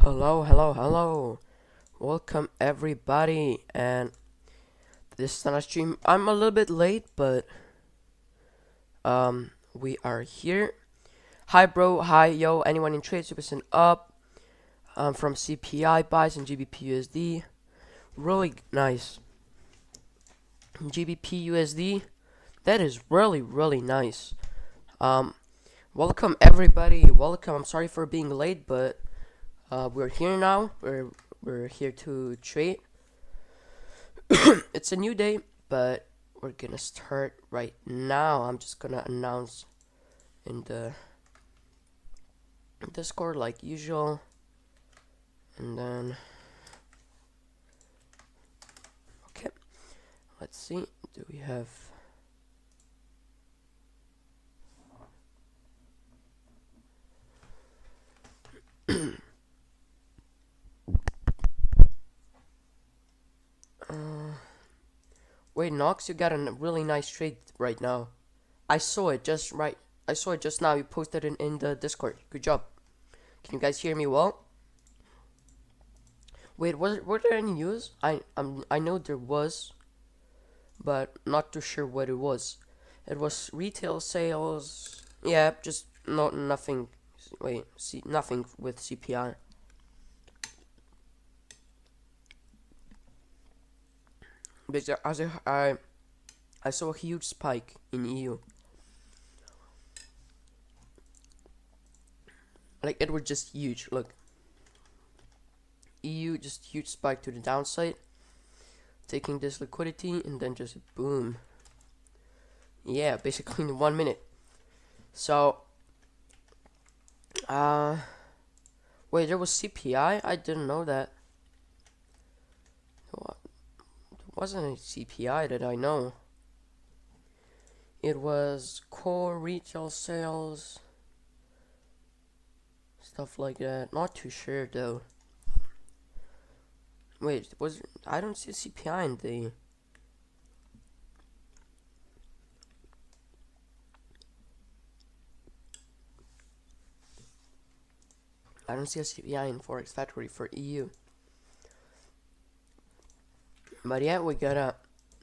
Hello, hello, hello. Welcome everybody. And this is not a stream. I'm a little bit late, but we are here. Hi bro, hi yo, anyone in trade 2% up. From CPI buys and GBP USD. Really nice. GBP USD. That is really nice. Um Welcome everybody. Welcome. I'm sorry for being late, but we're here now. We're here to trade. It's a new day, but we're gonna start right now. I'm just gonna announce in the Discord like usual, and then okay, let's see. Do we have? Wait, Nox, you got a really nice trade right now. I saw it just right. I saw it just now. You posted it in the Discord. Good job. Can you guys hear me well? Wait, were there any news? I know there was, but not too sure what it was. It was retail sales. Yeah, just nothing. Wait, see, nothing with CPI. Because I saw a huge spike in EU. Like it was just huge. Look, EU just huge spike to the downside, taking this liquidity and then just boom. Yeah, basically in 1 minute. So, wait, there was CPI? I didn't know that. There wasn't a CPI that I know. It was core retail sales, stuff like that. Not too sure though. Wait, I don't see CPI in the. I don't see a CPI in Forex Factory for EU. But yeah, we got a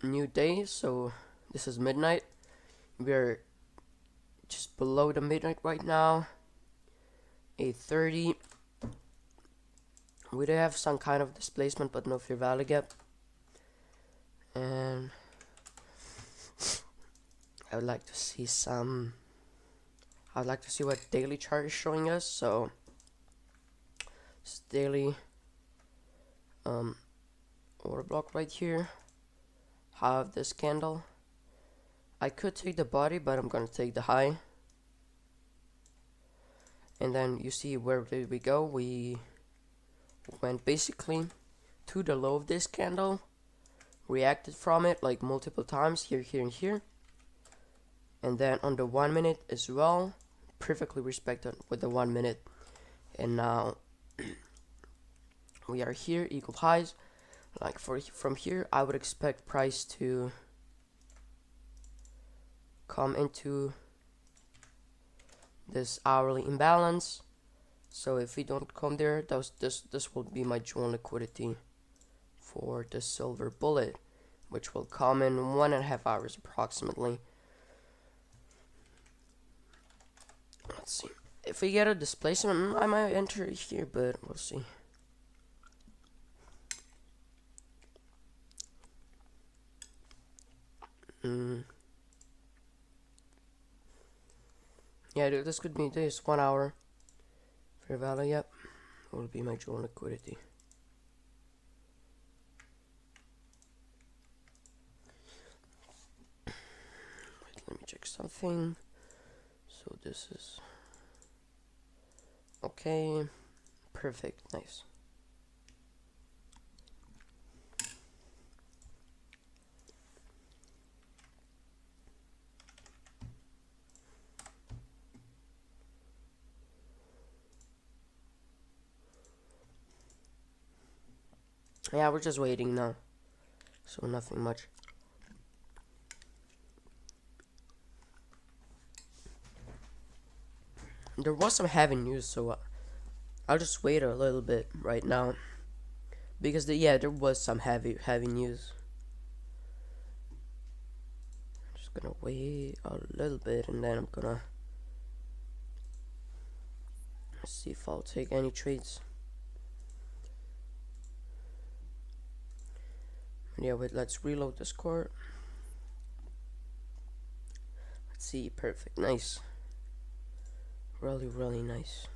new day, so this is midnight. We're just below the midnight right now. 8:30. We do have some kind of displacement, but no fair value gap. And I would like to see some. I'd like to see what daily chart is showing us. So it's daily order block right here. Have this candle. I could take the body, but I'm gonna take the high. And then you see where did we go? We went basically to the low of this candle, reacted from it like multiple times here, here, and here. And then on the 1 minute as well, perfectly respected with the 1 minute. And now we are here, equal highs. Like from here, I would expect price to come into this hourly imbalance. So if we don't come there, this will be my joint liquidity for the silver bullet, which will come in 1.5 hours approximately. Let's see. If we get a displacement, I might enter here, but we'll see. Yeah, dude, this could be this 1 hour. Fair value, yep. Will be my joint liquidity. Wait, let me check something. So this is okay. Perfect, nice. Yeah, we're just waiting now. So nothing much. There was some heavy news, so I'll just wait a little bit right now because there was some heavy news. I'm just gonna wait a little bit and then I'm gonna see if I'll take any trades. Yeah, wait, let's reload the score. Let's see, perfect, nice. Really, really nice.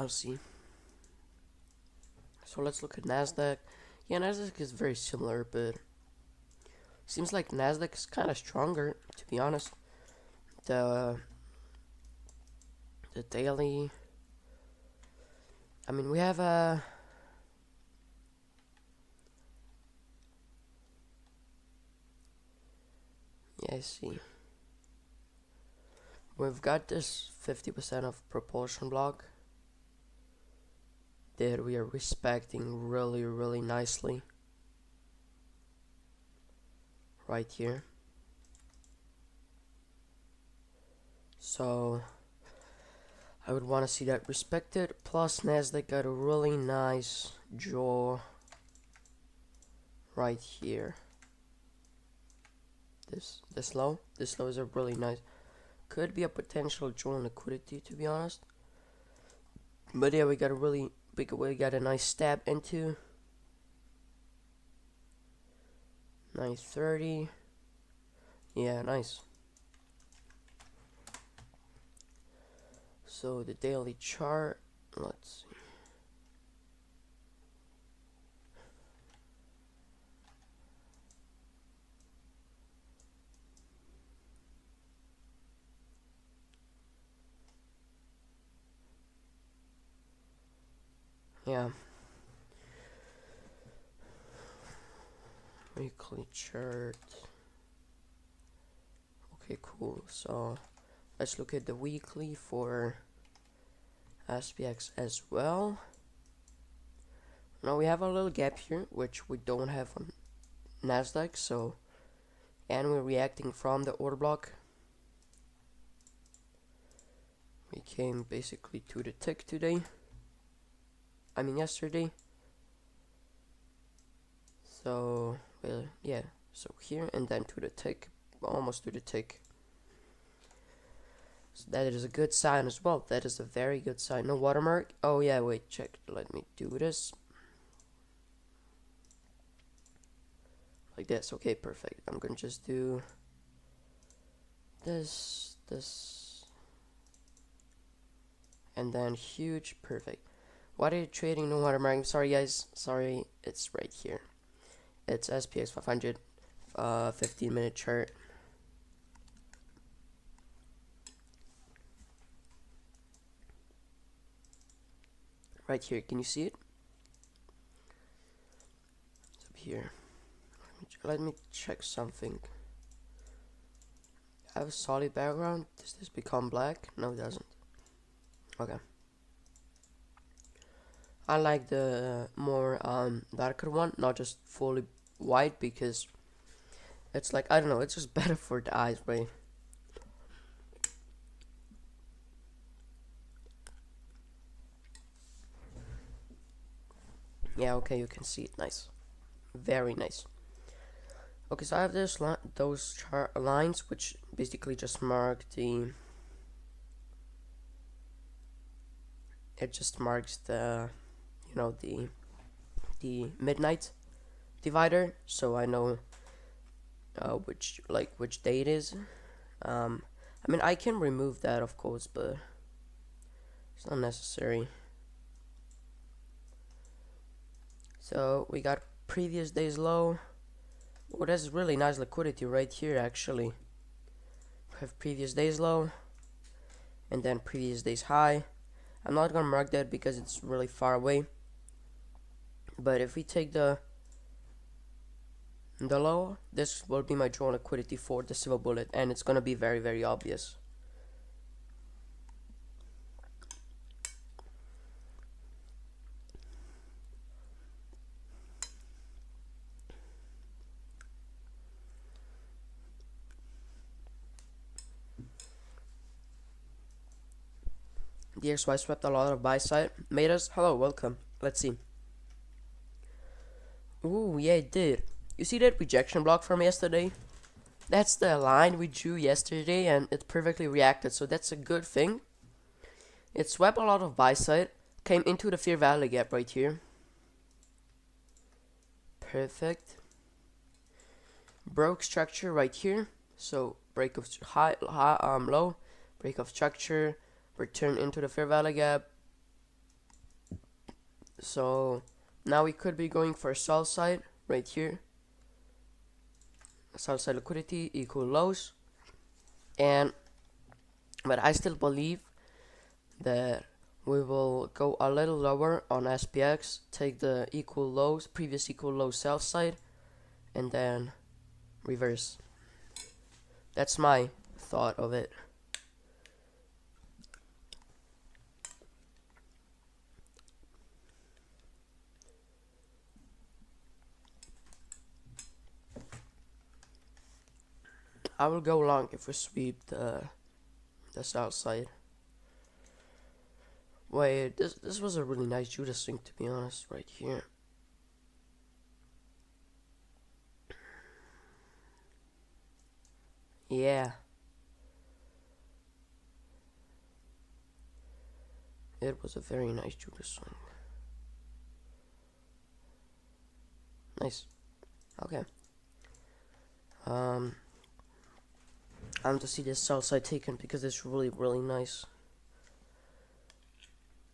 I'll see. So let's look at Nasdaq. Yeah, Nasdaq is very similar, but seems like Nasdaq is kind of stronger, to be honest. The daily. I mean, we have a. Yeah, I see. We've got this 50% of propulsion block that we are respecting really, really nicely. Right here. So I would want to see that respected. Plus Nasdaq got a really nice jaw right here. This low is a really nice, could be a potential jaw in liquidity, to be honest. But yeah, we got a really big, we got a nice stab into 930. Yeah, nice. So the daily chart, let's see. Yeah. Weekly chart. Okay, cool. So let's look at the weekly for SPX as well. Now we have a little gap here, which we don't have on Nasdaq. So, and we're reacting from the order block. We came basically to the tick today. I mean yesterday. So well, yeah. So here and then to the tick, almost to the tick. So that is a good sign as well. That is a very good sign. No watermark. Oh yeah, wait, check. Let me do this. Like this. Okay, perfect. I'm gonna just do this, and then huge, perfect. What are you trading? No watermark. Sorry guys. Sorry, it's right here. It's SPX 500, 15-minute chart. Right here, can you see it? It's up here. Let me check something. I have a solid background. Does this become black? No, it doesn't. Okay. I like the more darker one, not just fully white, because it's like, I don't know, it's just better for the eyes, right? Yeah, okay, you can see it. Nice. Very nice. Okay, so I have this those chart lines, which basically just mark the. It just marks the, you know, the midnight divider, so I know which day it is. I mean, I can remove that, of course, but it's not necessary. So we got previous day's low. Oh, that's really nice liquidity right here, actually. have previous day's low and then previous day's high. I'm not gonna mark that because it's really far away, but if we take the low, this will be my drawn liquidity for the silver bullet, and it's gonna be very, very obvious. So I swept a lot of buy side. Matus, hello, welcome. Let's see. Ooh, yeah, it did. You see that rejection block from yesterday? That's the line we drew yesterday, and it perfectly reacted, so that's a good thing. It swept a lot of buy side, came into the fair value gap right here. Perfect. Broke structure right here, so break of low, break of structure, return into the fair value gap. So now we could be going for a sell side right here. Sell side liquidity equal lows, but I still believe that we will go a little lower on SPX, take the equal lows, previous equal low sell side, and then reverse. That's my thought of it. I will go long if we sweep the south side. Wait, this was a really nice Judas thing, to be honest, right here. Yeah. It was a very nice Judas swing. Nice. Okay. I'm to see this south side taken because it's really, really nice.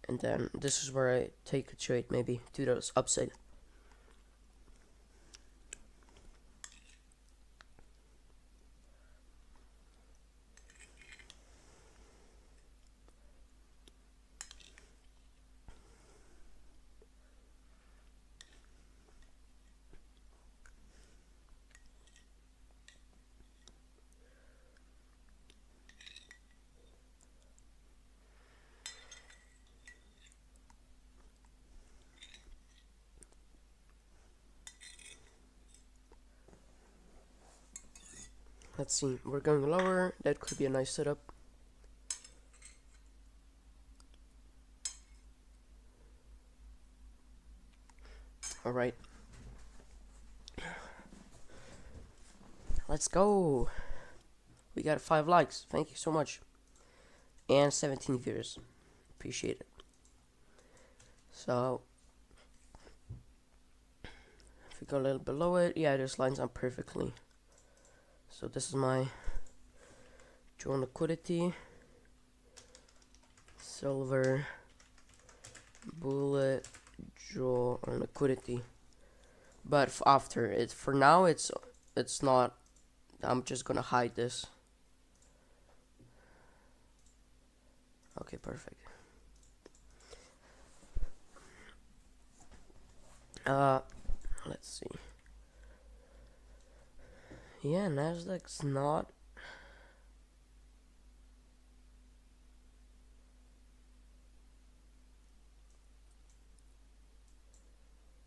And then this is where I take a trade, maybe do those upside. Let's see, we're going lower. That could be a nice setup. Alright. Let's go. We got 5 likes. Thank you so much. And 17 viewers. Appreciate it. So, if we go a little below it, yeah, this lines up perfectly. So this is my drawn liquidity, silver, bullet, draw on liquidity. But after it, for now, it's not. I'm just gonna hide this. Okay, perfect. Let's see. Yeah, Nasdaq's not.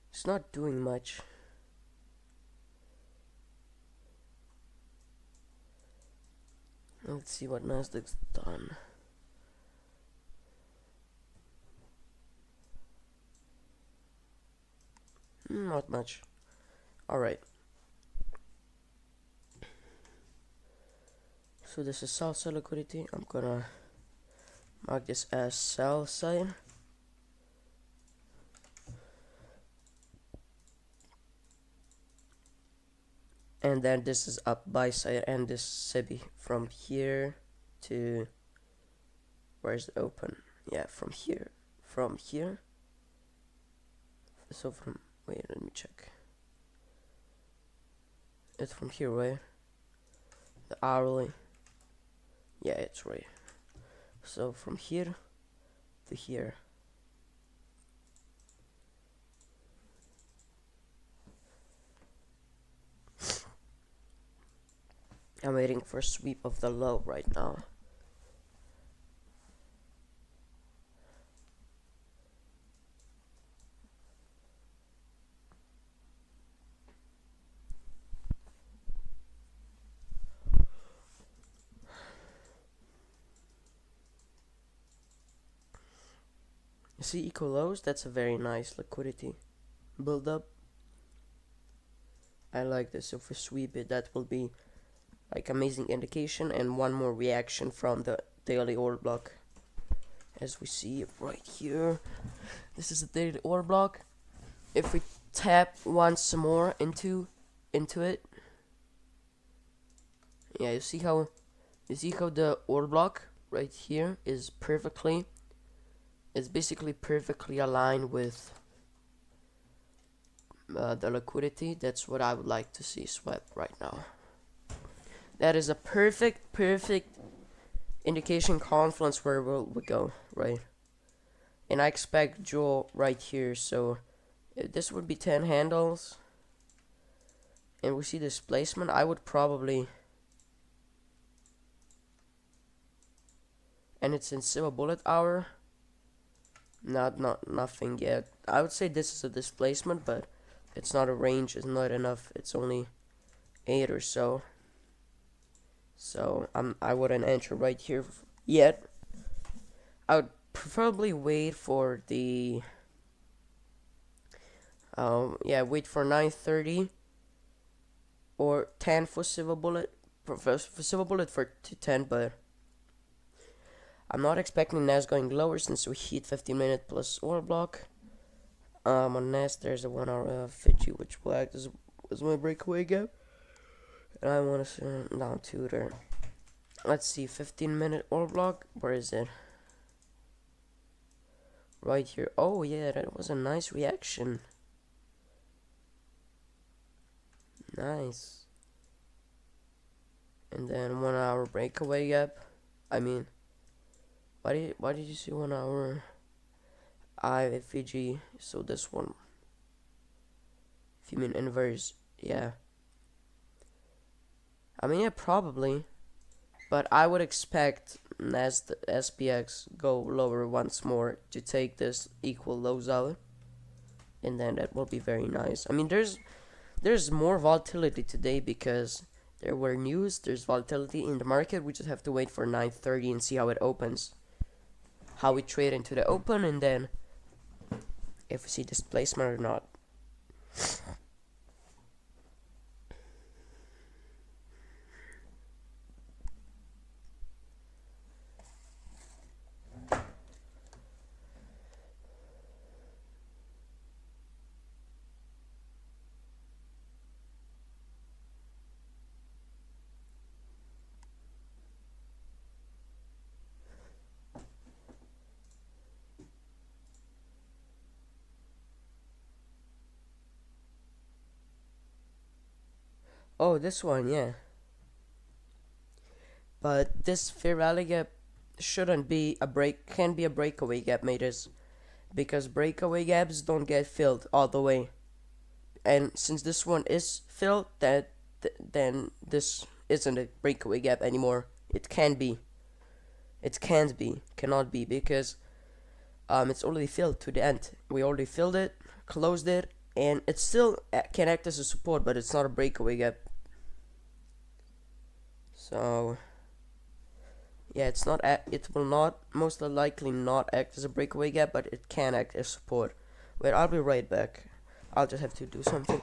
It's not doing much. Let's see what Nasdaq's done. Not much. Alright. So this is sell side liquidity. I'm gonna mark this as sell side. And then this is up buy side, and this SEBI from here to where's the open? Yeah, from here. So from wait, let me check. It's from here, right? The hourly. Yeah, it's right. So from here to here. I'm waiting for a sweep of the low right now. You see equal lows? That's a very nice liquidity build up. I like this. If we sweep it, that will be like amazing indication, and one more reaction from the daily order block. As we see right here, this is the daily order block. If we tap once more into it, yeah, you see how the order block right here is basically perfectly aligned with the liquidity. That's what I would like to see swept right now. That is a perfect indication confluence where we go, right? And I expect Joe right here, so this would be 10 handles. And we see displacement. I would probably, and it's in silver bullet hour. Nothing yet. I would say this is a displacement, but it's not a range. It's not enough. It's only 8 or so. So I wouldn't enter right here yet. I would preferably wait for the wait for 9:30 or 10 for silver bullet. For silver bullet for 210, but I'm not expecting NAS going lower since we hit 15-minute plus order block. On NAS there's a 1 hour Fiji which will act as my breakaway gap. And I want to send down to there. Let's see, 15-minute order block. Where is it? Right here. Oh yeah, that was a nice reaction. Nice. And then 1 hour breakaway gap. I mean, why did you see 1 hour? Fiji. So this one. If you mean inverse, yeah. I mean, yeah, probably. But I would expect as the SPX go lower once more to take this equal lows out. And then that will be very nice. I mean, there's more volatility today because there were news. There's volatility in the market. We just have to wait for 9:30 and see how it opens. How we trade into the open, and then if we see displacement or not. Oh, this one, yeah. But this fair value gap shouldn't be a can be a breakaway gap, maters, because breakaway gaps don't get filled all the way. And since this one is filled, then this isn't a breakaway gap anymore. It can be. It can't be. Cannot be, because it's already filled to the end. We already filled it, closed it, and it still can act as a support, but it's not a breakaway gap. So yeah, it will not, most likely not act as a breakaway gap, but it can act as support. Wait, I'll be right back. I'll just have to do something.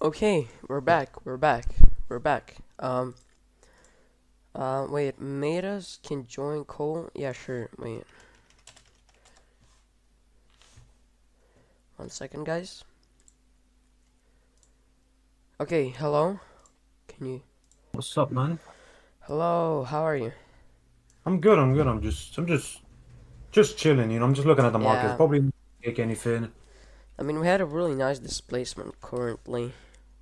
Okay, we're back. We're back. We're back. Wait, Metas can join Cole? Yeah, sure. Wait, 1 second, guys. Okay, hello? Can you? What's up, man? Hello, how are you? I'm good. I'm good. I'm just chilling. I'm just looking at the markets. Yeah, Probably not take anything. I mean, we had a really nice displacement currently.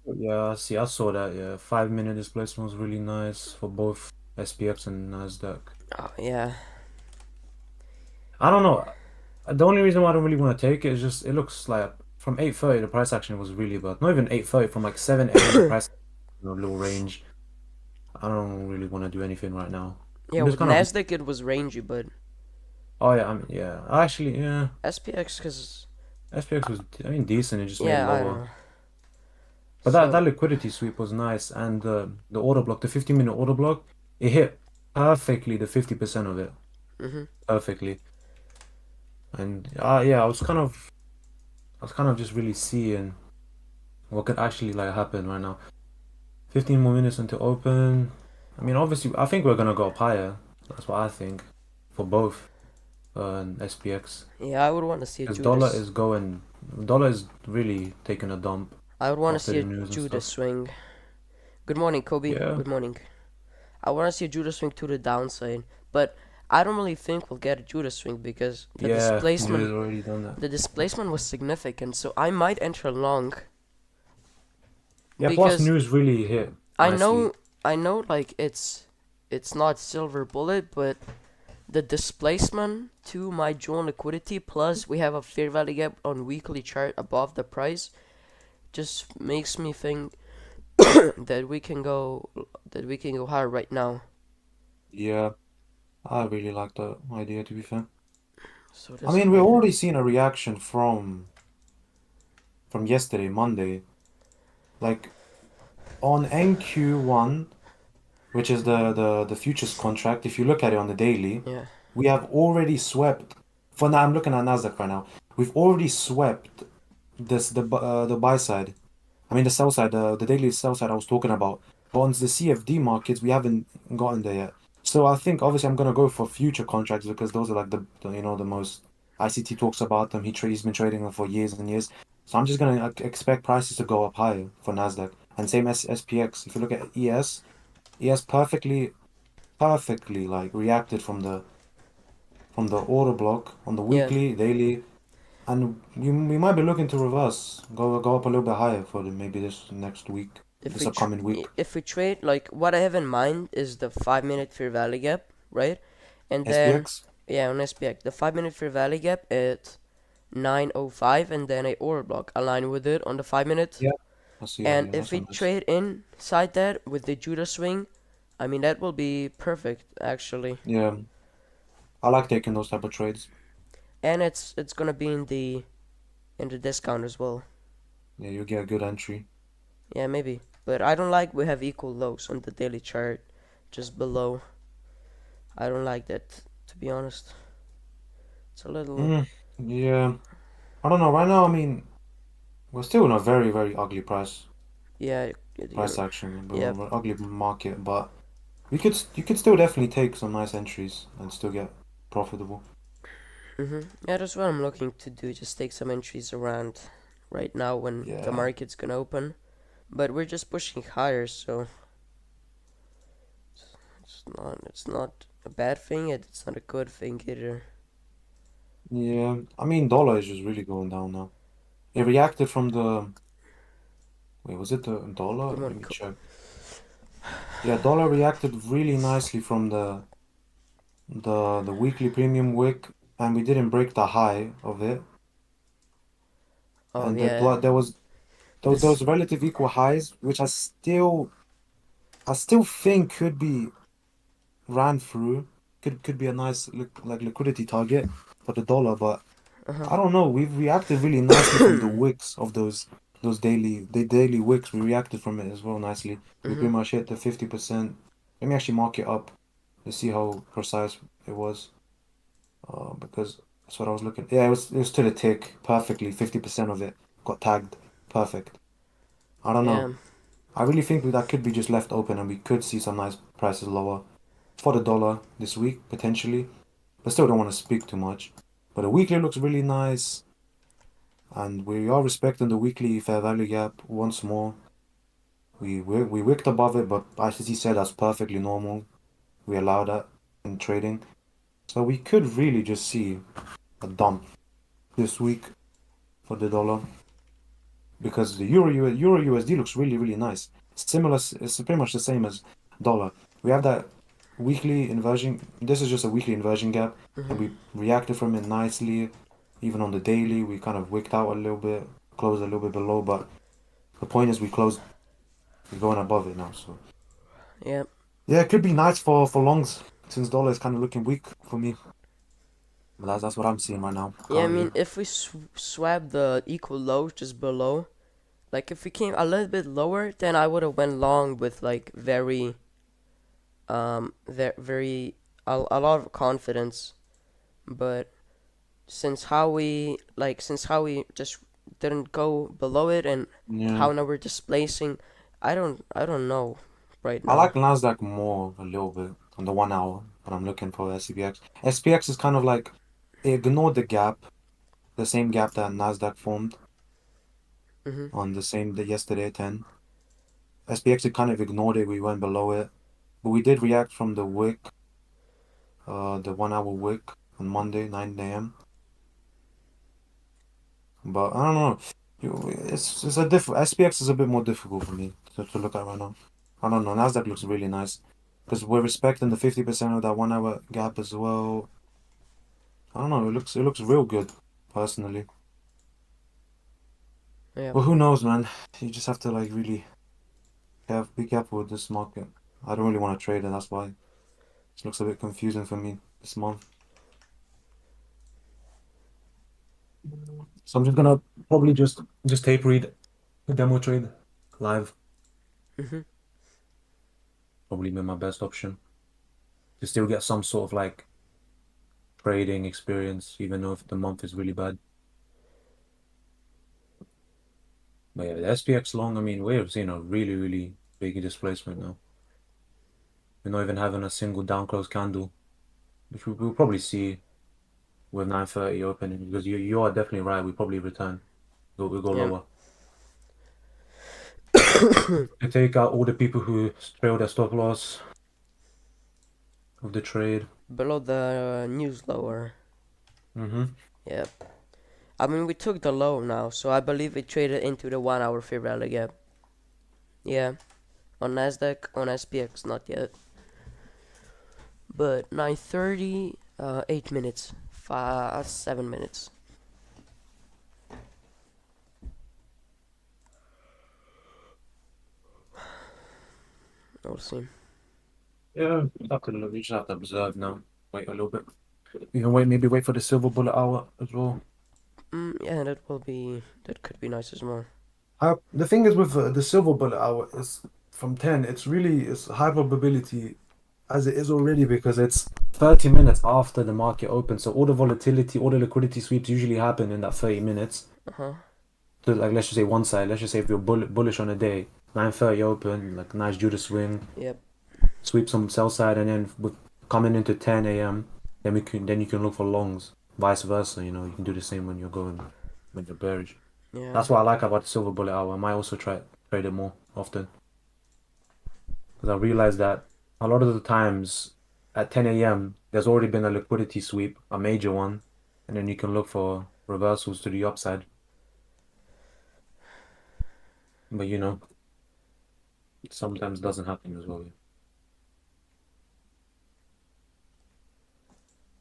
Yeah, I saw that. Yeah, 5 minute displacement was really nice for both SPX and Nasdaq. Oh, yeah. I don't know. The only reason why I don't really want to take it is just it looks like from 8:30 the price action was really bad. Not even 8:30, from like 7 a.m. the price in a little range. I don't really want to do anything right now. Yeah, I'm just with kind of. Nasdaq it was rangy, but Oh yeah, yeah. Actually, yeah. SPX, cause SPX was, I mean, decent. It just made yeah, I don't lower. know. But that So, liquidity sweep was nice, and the order block, the 15-minute order block, it hit perfectly the 50% of it, mhm, perfectly. And yeah, I was kind of just really seeing what could actually like happen right now. 15 more minutes until open. I mean, obviously, I think we're gonna go up higher. That's what I think for both and SPX, yeah, I would want to see a because Judas. dollar is really taking a dump I would want to after see the a news and Judas stuff. swing. Good morning, Kobe. Yeah, Good morning. I want to see a Judas swing to the downside, but I don't really think we'll get a Judas swing because yeah, Judas already done that. the displacement was significant. So I might enter long Yeah, plus because news really hit I nicely. know I know like it's not silver bullet, but the displacement to my joint liquidity plus we have a fair value gap on weekly chart above the price just makes me think that we can go higher right now. Yeah, I really like that idea, to be fair. So I this mean, we're might already seeing a reaction from yesterday, Monday. Like on NQ1, which is the futures contract, if you look at it on the daily, yeah. we have already swept. For now, I'm looking at Nasdaq right now. We've already swept the buy side. I mean, the sell side, the daily sell side I was talking about. But on the CFD markets, we haven't gotten there yet. So I think obviously I'm gonna go for future contracts because those are like the most ICT talks about them. He's been trading them for years and years. So I'm just gonna expect prices to go up higher for Nasdaq, and same as SPX. If you look at ES perfectly like reacted from the order block on the Yeah, weekly, daily, and we might be looking to reverse, go up a little bit higher for maybe this next week, if this we tr- upcoming week. if we trade like what I have in mind is the 5 minute fair value gap, right? And then SPX? yeah, on SPX, the 5 minute fair value gap at 9:05, and then a order block align with it on the 5 minute. Yeah, I see that. And Yeah, if that's a we nice. trade inside that with the Judah swing, I mean that will be perfect actually. Yeah, I like taking those type of trades. And it's gonna be in the discount as well. Yeah, you get a good entry. Yeah, maybe. But I don't like we have equal lows on the daily chart just below. I don't like that, to be honest. It's a little, Mm, yeah, I don't know. Right now, I mean, we're still in a very, very ugly yeah, price you're, action. We're yeah. in an ugly market, but you could still definitely take some nice entries and still get profitable. Yeah, that's what I'm looking to do. Just take some entries around right now when the Yeah, market's gonna open. But we're just pushing higher, so it's not a bad thing. It's not a good thing either. yeah. I mean, dollar is just really going down now. It reacted from the. Wait, was it the Good dollar? Let morning, me check. Yeah, dollar reacted really nicely from the weekly premium wick, and we didn't break the high of it. Oh And yeah, there was this. those relative equal highs, which I still think could be ran through, could be a nice like liquidity target for the dollar, but Uh huh. I don't know. We've reacted really nicely from the wicks of those daily wicks. We reacted from it as well nicely. We pretty much hit the 50%. Let me actually mark it up to see how precise it was. Because that's what I was looking. Yeah, it was to the tick perfectly. 50% of it got tagged. Perfect. I don't know. Yeah. I really think that could be just left open and we could see some nice prices lower for the dollar this week, potentially. But still don't want to speak too much. But the weekly looks really nice. And we are respecting the weekly fair value gap once more. We wicked above it, but ICT said that's perfectly normal. We allow that in trading. So we could really just see a dump this week for the dollar because the Euro USD looks really really nice. Similar, it's pretty much the same as dollar. We have that weekly inversion. This is just a weekly inversion gap, and Hmm. we reacted from it nicely. Even on the daily, we kind of wicked out a little bit, closed a little bit below, but the point is we're going above it now. So Yeah. yeah, it could be nice for longs since dollar is kind of looking weak for me. But that's what I'm seeing right now Yeah, I currently. mean, if we swap the equal lows just below, like if we came a little bit lower, then I would have went long with like very a lot of confidence. But since how we just didn't go below it and Yeah. how now we're displacing, I don't know right I now. like Nasdaq more a little bit on the 1 hour when I'm looking for SPX. SPX is kind of like it ignored the gap, the same gap that Nasdaq formed Hmm. on the same day yesterday at 10. SPX it kind of ignored it. We went below it, but we did react from the wick, the 1 hour wick on Monday 9 a.m. But I don't know. It's a different SPX is a bit more difficult for me to look at right now. I don't know. Nasdaq looks really nice because we're respecting the 50% of that 1 hour gap as well. I don't know. It looks real good, personally. Yeah. But who knows, man? You just have to like really be careful with this market. I don't really want to trade it. That's why it looks a bit confusing for me this month. So I'm just gonna probably just tape read the demo trade live. Hmm. Probably be my best option to still get some sort of like trading experience, even though if the month is really bad. But yeah, the SPX long. I mean, we're seeing a really really big displacement now. We're not even having a single down close candle, which we'll probably see with 9:30 opening because you are definitely right. We probably return. We'll go Yeah. lower. To take out all the people who trailed their stop loss of the trade. Below the news lower. Mm-hmm. Yeah. I mean, we took the low now, so I believe we traded into the 1 hour fair value gap. Yeah. On Nasdaq, on SPX, not yet. But 9:30, 8 minutes, 7 minutes. We'll see. Yeah, we just have to observe now. Wait a little bit. You can maybe wait for the silver bullet hour as well. Yeah, that could be nice as well. The thing is with the silver bullet hour is from 10, it's high probability as it is already because it's 30 minutes after the market opens. So all the volatility, all the liquidity sweeps usually happen in that 30 minutes. Uh huh. So like let's just say one side, let's just say if you're bullish on a day, 9:30 open, like nice Judas swing, Yep. sweep some sell side, and then with coming into 10 a.m., then you can look for longs. Vice versa, you can do the same when you're bearish. Yeah. That's what I like about the silver bullet hour. I might also try trade it more often because I realized that a lot of the times at 10 a.m. there's already been a liquidity sweep, a major one, and then you can look for reversals to the upside. But it sometimes doesn't happen as well.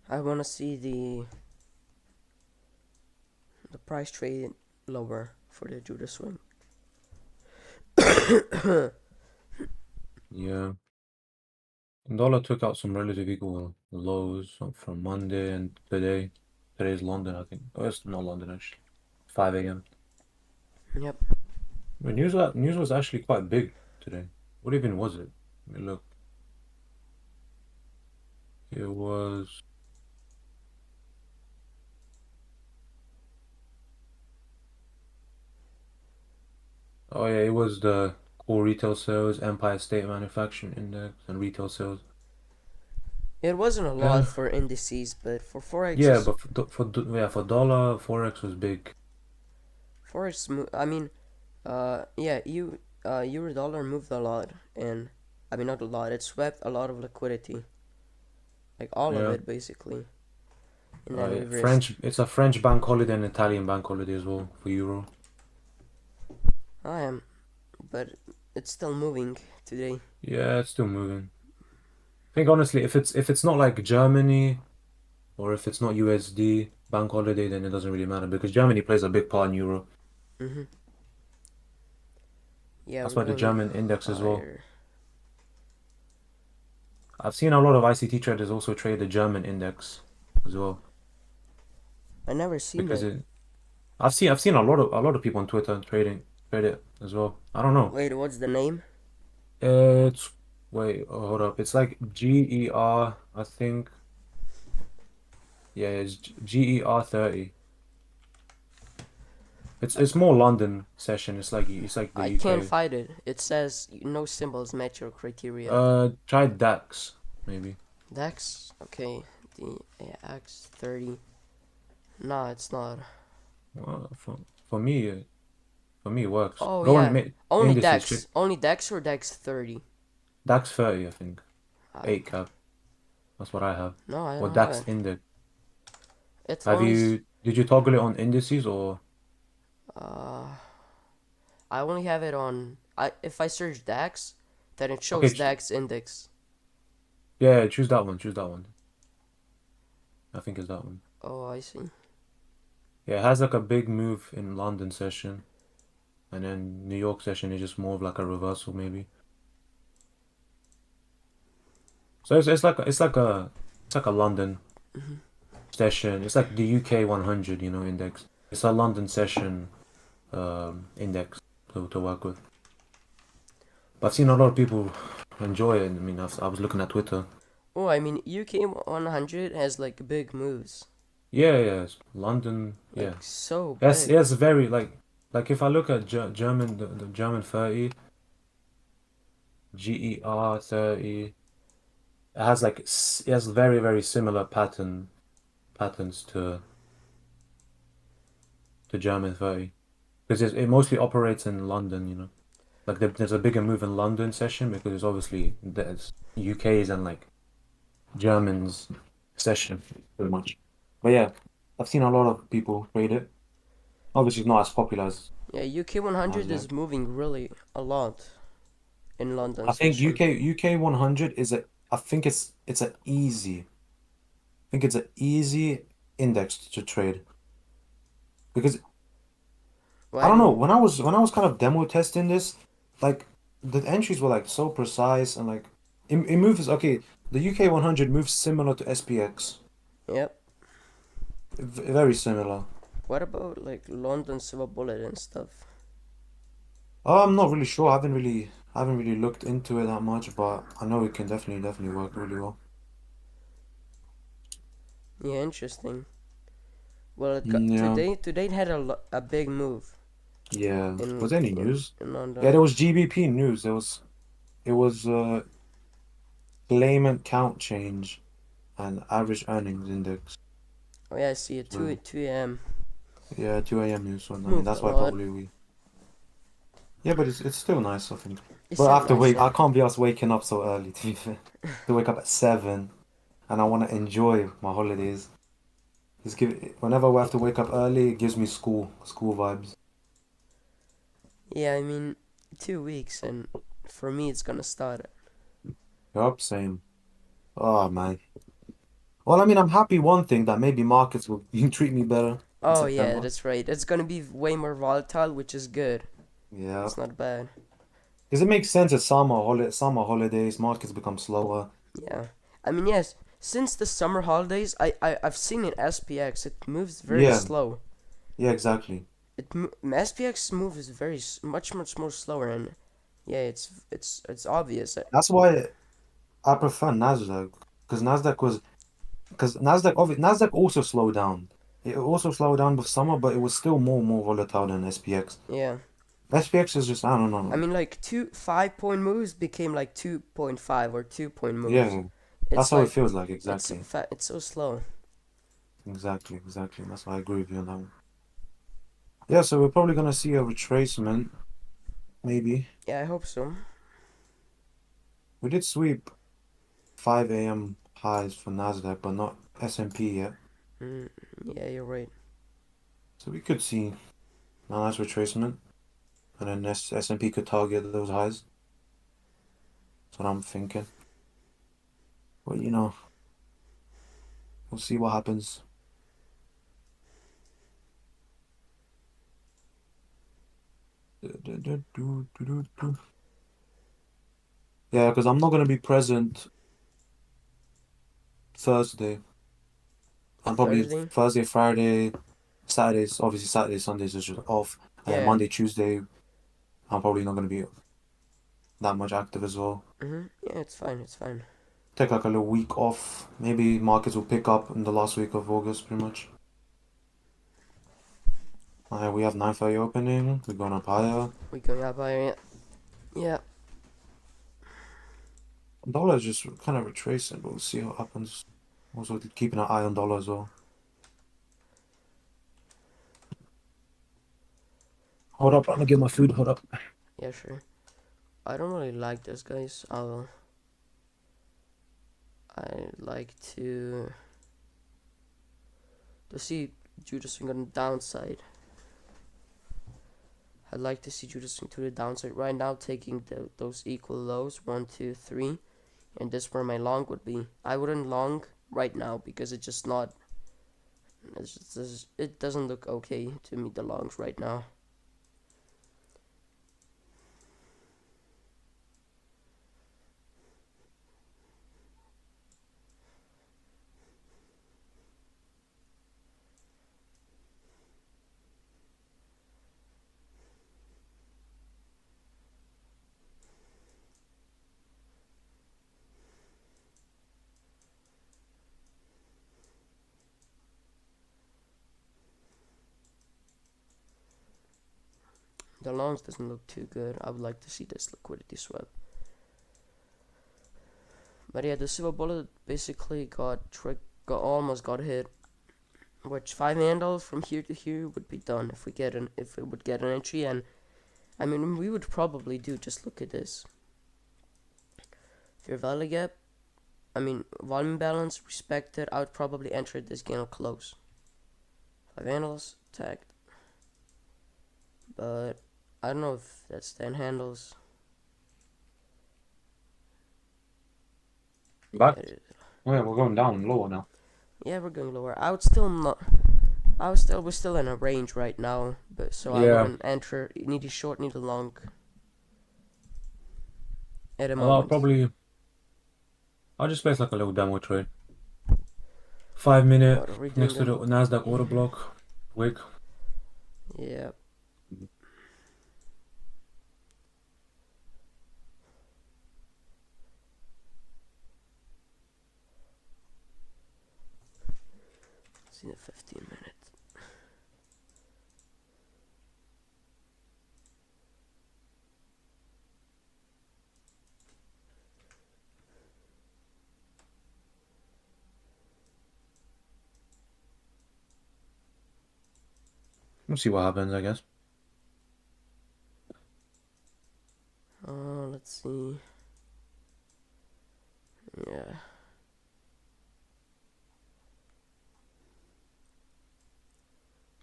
I wanna see the price trade lower for the Judas swing. Yeah. Dollar took out some relative equal lows from Monday and today. Today's London, I think. Oh, it's not London actually. 5 a.m. Yep. The news was actually quite big today. What even was it? Let me look. It was Oh yeah, it was the core retail sales, Empire State Manufacturing Index, and retail sales. It wasn't a lot Yeah, for indices, but for forex yeah, is but yeah, for dollar, forex was big. I mean, yeah, euro dollar moved a lot, and I mean not a lot. It swept a lot of liquidity, like all of Yeah, it basically, and then reversed. French. It's a French bank holiday and Italian bank holiday as well for euro. I am, but it's still moving today. Yeah, it's still moving. I think honestly, if it's not like Germany or if it's not USD bank holiday, then it doesn't really matter because Germany plays a big part in euro. Mhm. Yeah, That's we're why the going German index as well. higher. I've seen a lot of ICT traders also trade the German index as well I never seen because that. I've seen a lot of people on Twitter trade it as well. I don't know. Wait, what's the name? It's wait, hold up. It's like GER, I think. Yeah, it's GER 30. It's more London session. It's like the I can't UK. find it. It says no symbols match your criteria. Try DAX maybe. Dex, okay, DAX 30. Nah, it's not. Well, for me it works. Oh Go on yeah, only indices. Check Dex. Only Dex or Dex 30. DAX 30, I think. I, 8 cap. That's what I have. no, I Or don't have DAX it. index. It's Have only. you did you toggle it on indices or Uh, I only have it on. If I search Dex, then it okay, shows Dex index. yeah, choose that one. Choose that one. I think it's that one. Oh, I see. Yeah, it has like a big move in London session, and then New York session is just more of like a reversal maybe. So it's like a London Hmm. session. It's like the UK 100, index. It's a London session index to work with. But I've seen a lot of people enjoy it. I mean, I was looking at Twitter. Oh, I mean UK 100 has like big moves, Yeah, yeah, London. Yeah, like so yes, big. yes, very like if I look at German, the German 30, GER 30, it has very very similar patterns to German 30 because it mostly operates in London. Like there's a bigger move in London session because it's obviously there's UK's and like Germans session pretty much. But yeah, I've seen a lot of people trade it. Obviously, it's not as popular as Yeah, UK 100 Nasdaq. is moving really a lot in London, I think especially. UK 100 I think it's an easy index to trade because Well, I I don't know, mean, when I was kind of demo testing this, like the entries were like so precise and like it moves okay, the UK 100 moves similar to SPX. yep. Very similar. What about like London Silver Bullet and stuff? I'm not really sure. I haven't really looked into it that much, but I know it can definitely work really well. Yeah, interesting. Well, Yeah. today it had a big move Yeah. in Was there any in news? in Yeah, London. there was GBP news. It was claimant count change and average earnings index. Oh yeah, I see it. So 2 a.m. yeah, 2 a.m. news one. I mean moved a that's why lot. probably we. Yeah, but it's still nice, I think. It's But I still have to nice, wake. yeah. I can't be us waking up so early to be fair. To wake up at 7, and I want to enjoy my holidays. Whenever we have to wake up early, it gives me school vibes. Yeah, I mean, 2 weeks, and for me, it's gonna start. Yup, same. Oh man. Well, I mean, I'm happy one thing that maybe markets will treat me better in Oh yeah, September. that's right. It's gonna be way more volatile, which is good. Yeah. It's not bad. Because it makes sense. It's summer holidays, markets become slower. Yeah. I mean, yes. Since the summer holidays, I've seen in SPX. It moves very Yeah, slow. yeah, exactly. SPX moves much more slower, and yeah, it's obvious. That's why I prefer Nasdaq because Nasdaq also slowed down. It also slowed down with summer, but it was still more volatile than SPX. Yeah. SPX is just, I don't know. I mean, like 5 point moves became like 2.5 or 2 point moves. Yeah, that's It's how it like feels like, it's so exactly. it's so slow. Exactly. That's why I agree with you on that one. Yeah, so we're probably gonna see a retracement, maybe. Yeah, I hope so. We did sweep 5 a.m. highs for Nasdaq, but not S&P yet. Mm, yeah, you're right. So we could see a nice retracement, and then S&P could target those highs. That's what I'm thinking. But we'll see what happens. Yeah, because I'm not gonna be present Thursday. I'm probably Thursday. Thursday, Friday, Saturdays. Obviously, Saturdays, Sundays is just off. And then Yeah. Monday, Tuesday, I'm probably not gonna be that much active as well. Yeah, it's fine. It's fine. Take like a little week off. Maybe markets will pick up in the last week of August, pretty much. We have 9:30 opening. We're going up higher. We going up higher. Yeah. Dollar is just kind of retracing, but we'll see what happens. Also, keeping an eye on dollar as well. Hold up, I'm gonna get my food. Hold up. Yeah, sure. I don't really like this, guys. I like to see Judas swing on the downside. I'd like to see Judas swing to the downside right now, taking those equal lows 1, 2, 3, and this where my long would be. I wouldn't long right now because it's just not. It doesn't look okay to me, the longs right now. The longs doesn't look too good. I would like to see this liquidity swap. But yeah, the silver bullet basically almost got hit. Which 5 handles from here to here would be done if if we would get an entry. And I mean, we would probably do. Just look at this. Fair value gap. I mean, volume balance respected. I would probably enter this game close. 5 handles tagged, but I don't know if that's 10 handles. Back? Yeah, Oh yeah, we're going down lower now. yeah, we're going lower. I would still not. We're still in a range right now, but so I Yeah. wouldn't enter. Need a short, need a long at a Well, I'll moment. probably I'll just place like a little demo trade. 5 minute What are we doing next to the then? Nasdaq order block. Wick. Yeah. See the 15 minute. We'll see what happens, I guess. Let's see. Yeah.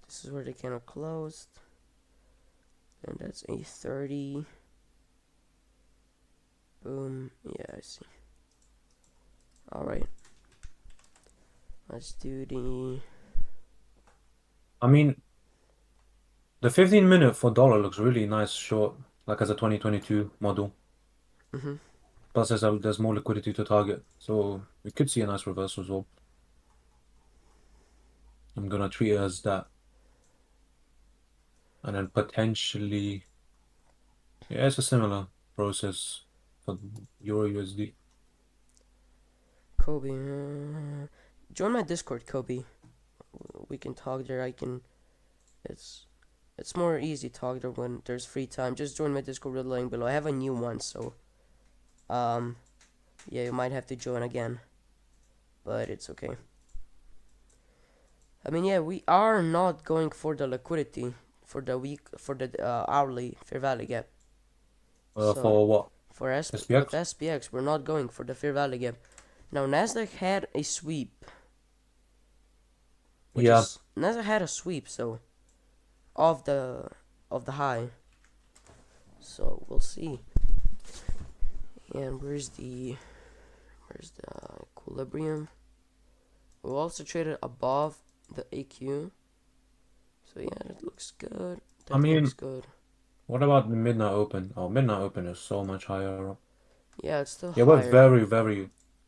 This is where the candle closed. And that's a 30. Boom. Yeah, I see. Alright. Let's do the. I mean, the 15-minute for dollar looks really nice short, like as a 2022 model. Mm-hmm. Plus, there's more liquidity to target, so we could see a nice reversal as well. I'm gonna treat it as that, and then potentially, yeah, it's a similar process for Euro USD. Kobe. Join my Discord, Kobe. We can talk there. It's It's more easy talk when there's free time. Just join my Discord with the link below. I have a new one, so yeah, you might have to join again, but it's okay. I mean, yeah, we are not going for the liquidity for the hourly fair value gap. So For what? with SPX? SPX, we're not going for the fair value gap. Now Nasdaq had a sweep, Yeah. Nasdaq had a sweep, so of the high. So we'll see. And where's the equilibrium? We also traded above the AQ. So yeah, that looks good. I That looks mean, good. what about the midnight open? Oh, midnight open is so much higher up. Yeah, it's still Yeah, we're higher.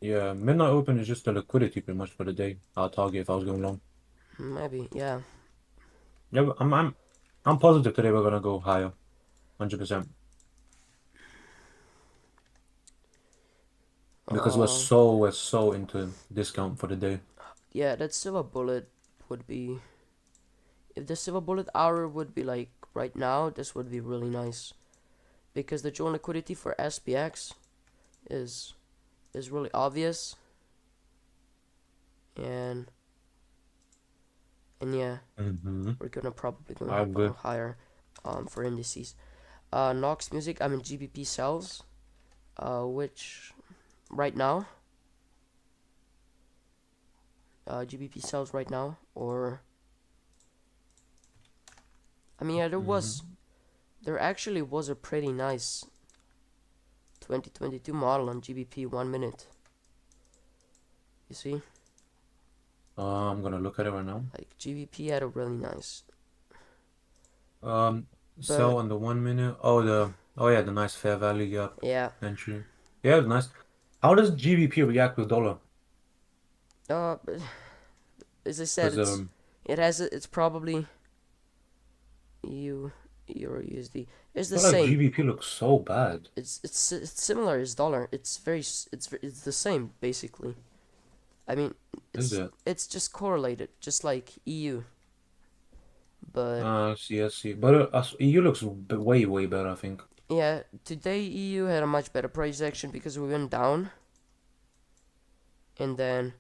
yeah, midnight open is just the liquidity pretty much for the day. Our target if I was going long. Maybe, yeah. Yeah, but I'm positive today we're gonna go higher. 100%. Because Uh, we're so into discount for the day. yeah, that silver bullet would be. If the silver bullet hour would be like right now, this would be really nice. Because the joint liquidity for SPX is really obvious. And yeah, Mm-hmm. we're gonna probably I go agree. higher for indices. Nox Music, I mean GBP sells, which right now, GBP sells right now, or I mean, yeah, Mm-hmm. there actually was a pretty nice 2022 model on GBP 1 minute. You see, I'm gonna look at it right now. like GBP had a really nice, Um, but Sell on the 1 minute. Oh yeah, the nice fair value gap yeah, entry. Yeah, nice. How does GBP react with dollar? but as I said, Because it's probably EU Euro USD. It's I the feel like same. GBP looks so bad. It's similar as dollar. It's the same basically. I mean, Is it? it's just correlated, just like EU. But I see, I see. But EU looks way better, I think. yeah, today EU had a much better price action because we went down and then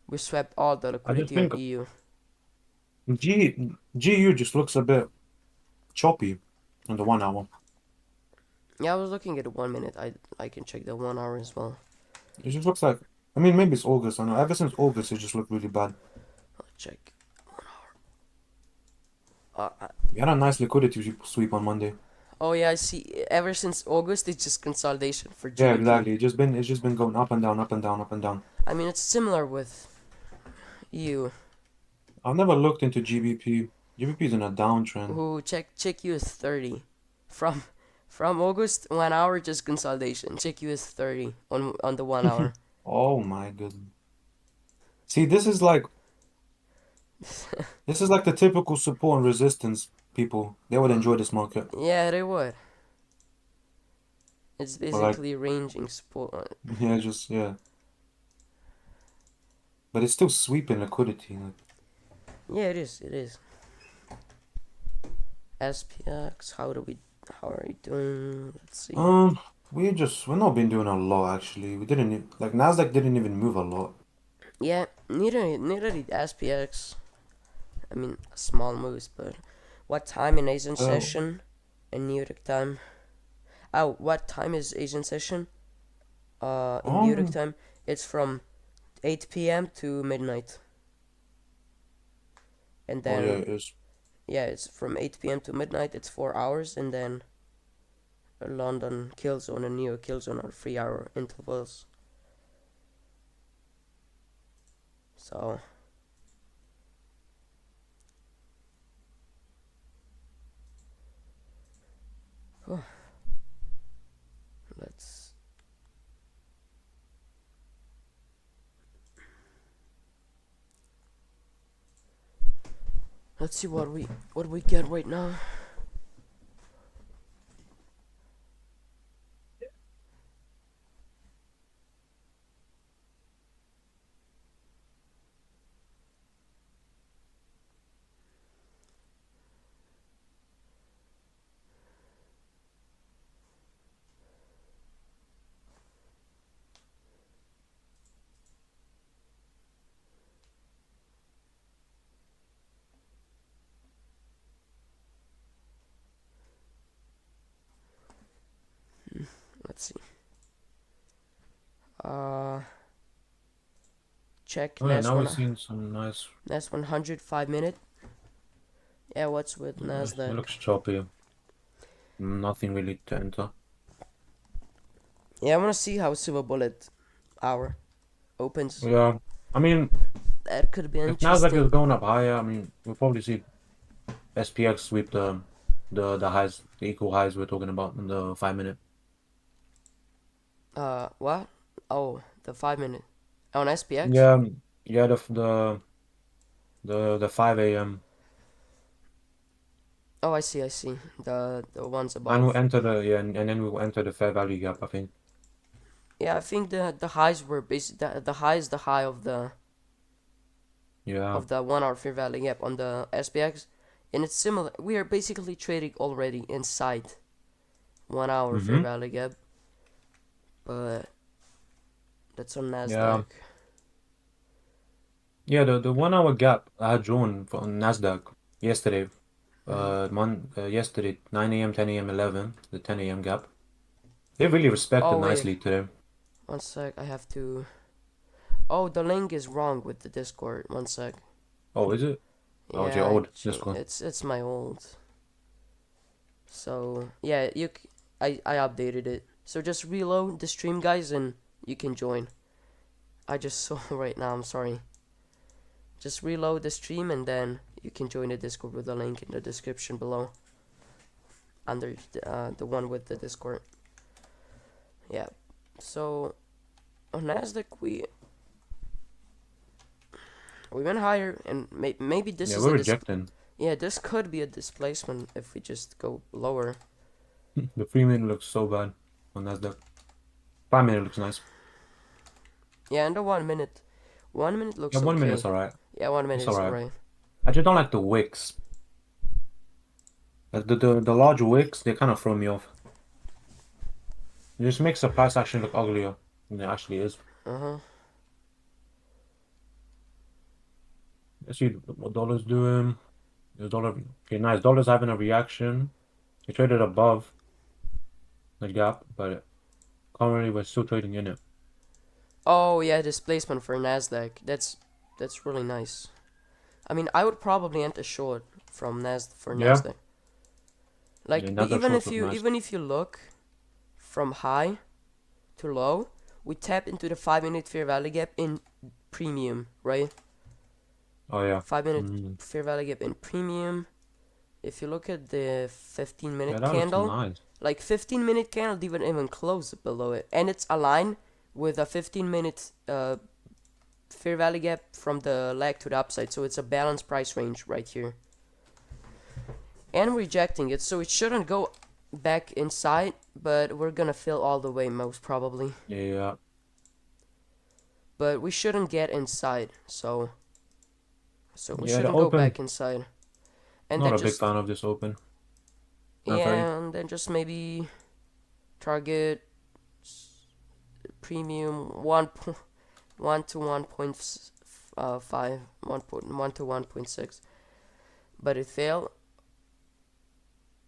we swept all the I just liquidity on think EU. GU just looks a bit choppy on the 1 hour. Yeah, I was looking at the 1 minute. I can check the 1 hour as well. It just looks like, I mean, maybe it's August. I know. Ever since August, it just looked really bad. Let's check. We had a nice liquidity sweep on Monday. Oh yeah, I see. Ever since August, it's just consolidation for Yeah, GBP. exactly. It's just been going up and down, up and down, up and down. I mean, it's similar with EU. I've never looked into GBP. GBP is in a downtrend. Who check US 30 from August 1 hour just consolidation. Check US 30 on the 1 hour. Oh my goodness. See, this is like the typical support and resistance people. They would enjoy this market. Yeah, they would. It's But like, basically ranging support. yeah, just yeah. But it's still sweeping liquidity. Like, Yeah, it is. It is. SPX. How are you doing? Let's see. we're not been doing a lot actually. We didn't like Nasdaq didn't even move a lot. Yeah, neither did SPX. I mean, small moves, but what time in Asian Oh, session in New York time? Oh, what time is Asian session? In New York um, time, it's from 8 p.m. to midnight, and oh yeah, then it is. yeah, it's from 8 p.m. to midnight. It's 4 hours, and then London kill zone and New York kill zone are 3 hour intervals. So let's see what we get right now. let's see. Check Oh yeah, NAS now we're one seeing some nice. NAS 100 5 minute. Yeah, what's with It Nasdaq? looks choppy. Nothing really to enter. Yeah, I want to see how Silver Bullet hour opens. Yeah, I mean, That could be if Nasdaq is interesting. going up higher, I mean, we'll probably see SPX sweep the highs, the equal highs we're talking about in the 5 minute. What? Oh, the 5 minute on SPX. Yeah, yeah, the 5 a.m. Oh, I see, I see. The ones and we'll above. enter the yeah, and then we'll enter the fair value gap, I think. Yeah, I think the highs were basically the high is the high Yeah. of the 1 hour fair value gap on the SPX, and it's similar. We are basically trading already inside 1 hour fair Mm-hmm. value gap, but that's on Yeah. Nasdaq. Yeah, the 1 hour gap I had drawn on Nasdaq yesterday. Mhm. Yesterday, 9 a.m., 10 a.m., 11, the 10 a.m. gap. They really respected Oh wait, nicely today. one sec. I have to. Oh, the link is wrong with the Discord. One sec. Oh, is it? Oh, it's your Yeah, old Discord. it's my old. So yeah, I updated it. So just reload the stream, guys, and you can join. I just saw right now. I'm sorry. Just reload the stream and then you can join the Discord with the link in the description below. Under the one with the Discord. Yeah. So on Nasdaq we went higher, and maybe this Yeah, is we're a rejecting. yeah, this could be a displacement if we just go lower. The 3 minute looks so bad on Nasdaq. 5 minute looks nice. Yeah, and the 1 minute. 1 minute Yeah, looks 1 minute's okay. alright. Yeah, 1 minute It's is alright. alright. I just don't like the wicks. Like the large wicks, they kind of throw me off. It just makes the price action look uglier than it actually is. Uh-huh. Let's see what dollar's doing. The dollar, okay, nice. Dollar's having a reaction. It traded above the gap, but currently we're still trading in it. Oh yeah, displacement for Nasdaq. That's really nice. I mean, I would probably enter short from Yeah, Nasdaq. yeah, Like Nasdaq shorts look nice. even if you look from high to low, we tap into the 5 minute fair value gap in premium, right? Oh yeah. 5 minute fair value gap in premium. If you look at the 15 Yeah, minute that looks candle, nice. like 15-minute candle didn't even close below it, and it's aligned with a 15-minute fair value gap from the leg to the upside, so it's a balanced price range right here. And rejecting it, so it shouldn't go back inside, but we're gonna fill all the way most probably. Yeah. But we shouldn't get inside, so we Yeah, the shouldn't go open. back inside. And Not then a big just fan of this open. yeah, and then just maybe target premium 1 to 1.5, 1 to 1.6, but it failed.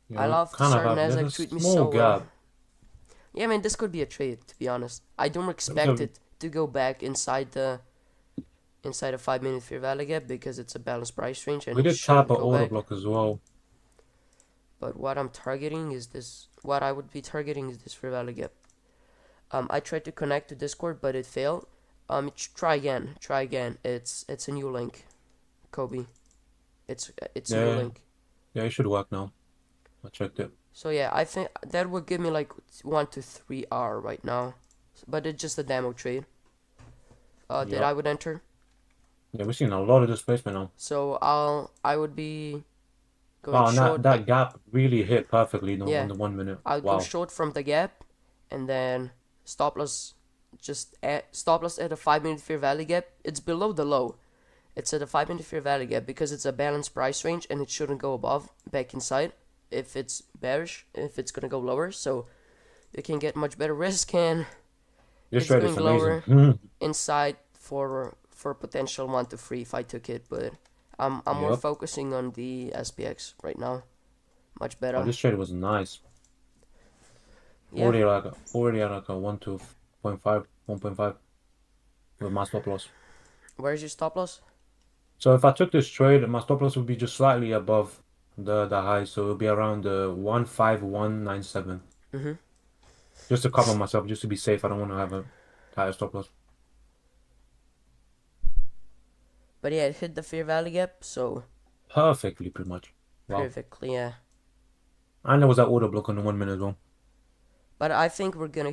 Yeah, I we love to kind of start have. There's Nasdaq a treat me small so well. gap. Yeah, man, this could be a trade, to be honest. I don't expect it to go back inside a 5 minute fair value gap because it's a balanced price range and We it did tap shouldn't an go order back. block as well. But what I'm targeting is this. What I would be targeting is this fair value gap. I tried to connect to Discord, but it failed. Try again. Try again. It's a new link, Kobe. It's a new Yeah, link. yeah, it should work now. I checked it. So yeah, I think that would give me like 1 to 3 hour right now, but it's just a demo trade. That Yep. I would enter. Yeah, we're seeing a lot of displacement now. So I would be going Wow, and short. that gap really hit perfectly on Yeah, the 1 minute. I would go Wow. short from the gap, and then stop loss. Stop loss at a 5 minute fair value gap. It's below the low. It's at a 5 minute fair value gap because it's a balanced price range and it shouldn't go above back inside if it's bearish, if it's gonna go lower. So you can get much better risk, and This it's trade going is lower amazing. inside for potential 1 to 3 if I took it. But I'm more Yep. focusing on the SPX right now. Much Oh, better. this trade was nice. Yeah. Already at like a 1.5, 1.5 with my stop loss. Where's your stop loss? So if I took this trade, my stop loss would be just slightly above the high, so it'll be around the 15197. Mm-hmm. Just to cover myself, just to be safe. I don't want to have a higher stop loss. But yeah, it hit the fair value gap, so Perfectly, pretty much. Wow. perfectly, yeah. And there was that order block on the 1 minute as well. But I think we're gonna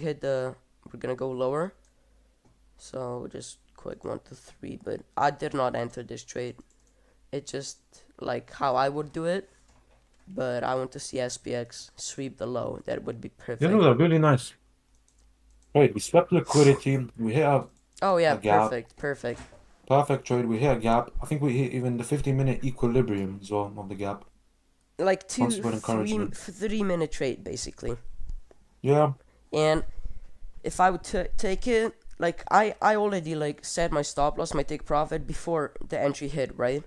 go lower. So just quick 1 to 3. But I did not enter this trade. It just like how I would do it. But I want to see SPX sweep the low. That would be This perfect. was a really nice. Wait, we swept liquidity. We hit Oh yeah, a gap. perfect. Perfect trade. We hit a gap. I think we hit even the 50-minute equilibrium as well of the gap. Like Once with encouragement. 3 minute trade basically. Yeah. And if I would take it, like I already like set my stop loss, my take profit before the entry hit, right?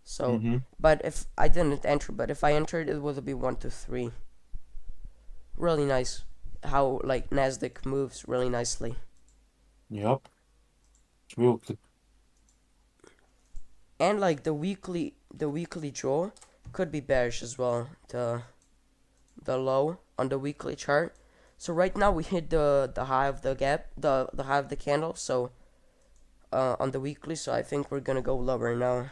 So, but if I didn't enter, but if I entered, it would be 1 to 3. Really nice, how like Nasdaq moves really nicely. Yep. It's real good. And like the weekly draw could be bearish as well. The low on the weekly chart. So right now we hit the high of the gap, the high of the candle. So on the weekly, so I think we're gonna go lower now.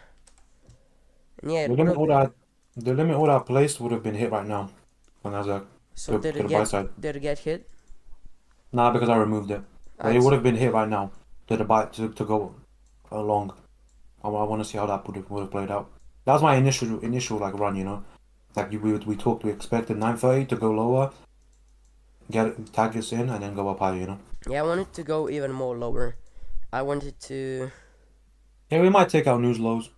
And yeah, The it would limit have. order, the limit order I placed would have been hit right now on Nasdaq So did to it the buy get side. did it get hit? Nah, because I removed it. But it I'd would have been hit right now to the buy to go along. I want to see how that would have played out. That was my initial like run, you know. Like we talked, we expected 930 to go lower, get targets in, and then go up higher, you know. Yeah, I wanted to go even more lower. I wanted to. Yeah, we might take out news lows.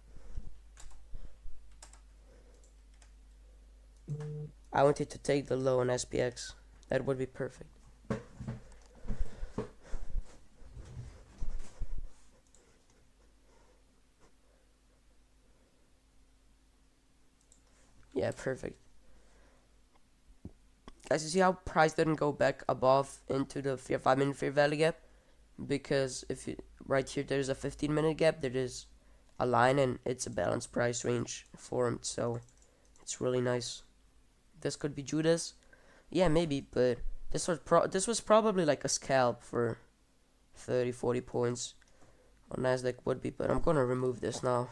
I wanted to take the low on SPX. That would be perfect. Yeah, perfect. Guys, you see how price didn't go back above into the 5-minute fair value gap? Because if you right here there's a 15-minute gap, there is a line and it's a balanced price range formed, so it's really nice. This could be Judas. Yeah, maybe, but this was probably like a scalp for 30-40 points on Nasdaq would be, but I'm gonna remove this now.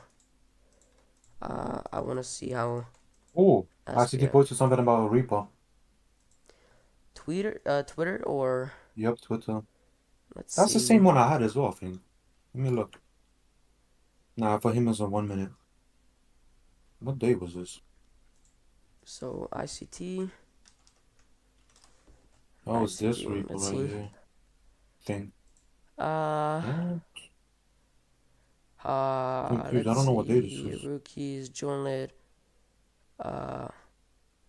I wanna see how Oh, ICT SPX posted something about a Reaper. Twitter or Yep, Twitter. let's That's the see. same one I had as well, I think. Let me look. Nah, for him it's on 1 minute. What day was this? So ICT, Oh, it's this ICT. Reaper Let's right see. here. Thing. Uh, Yeah, confused. I let's don't know what day this see. is. Rookies, journal.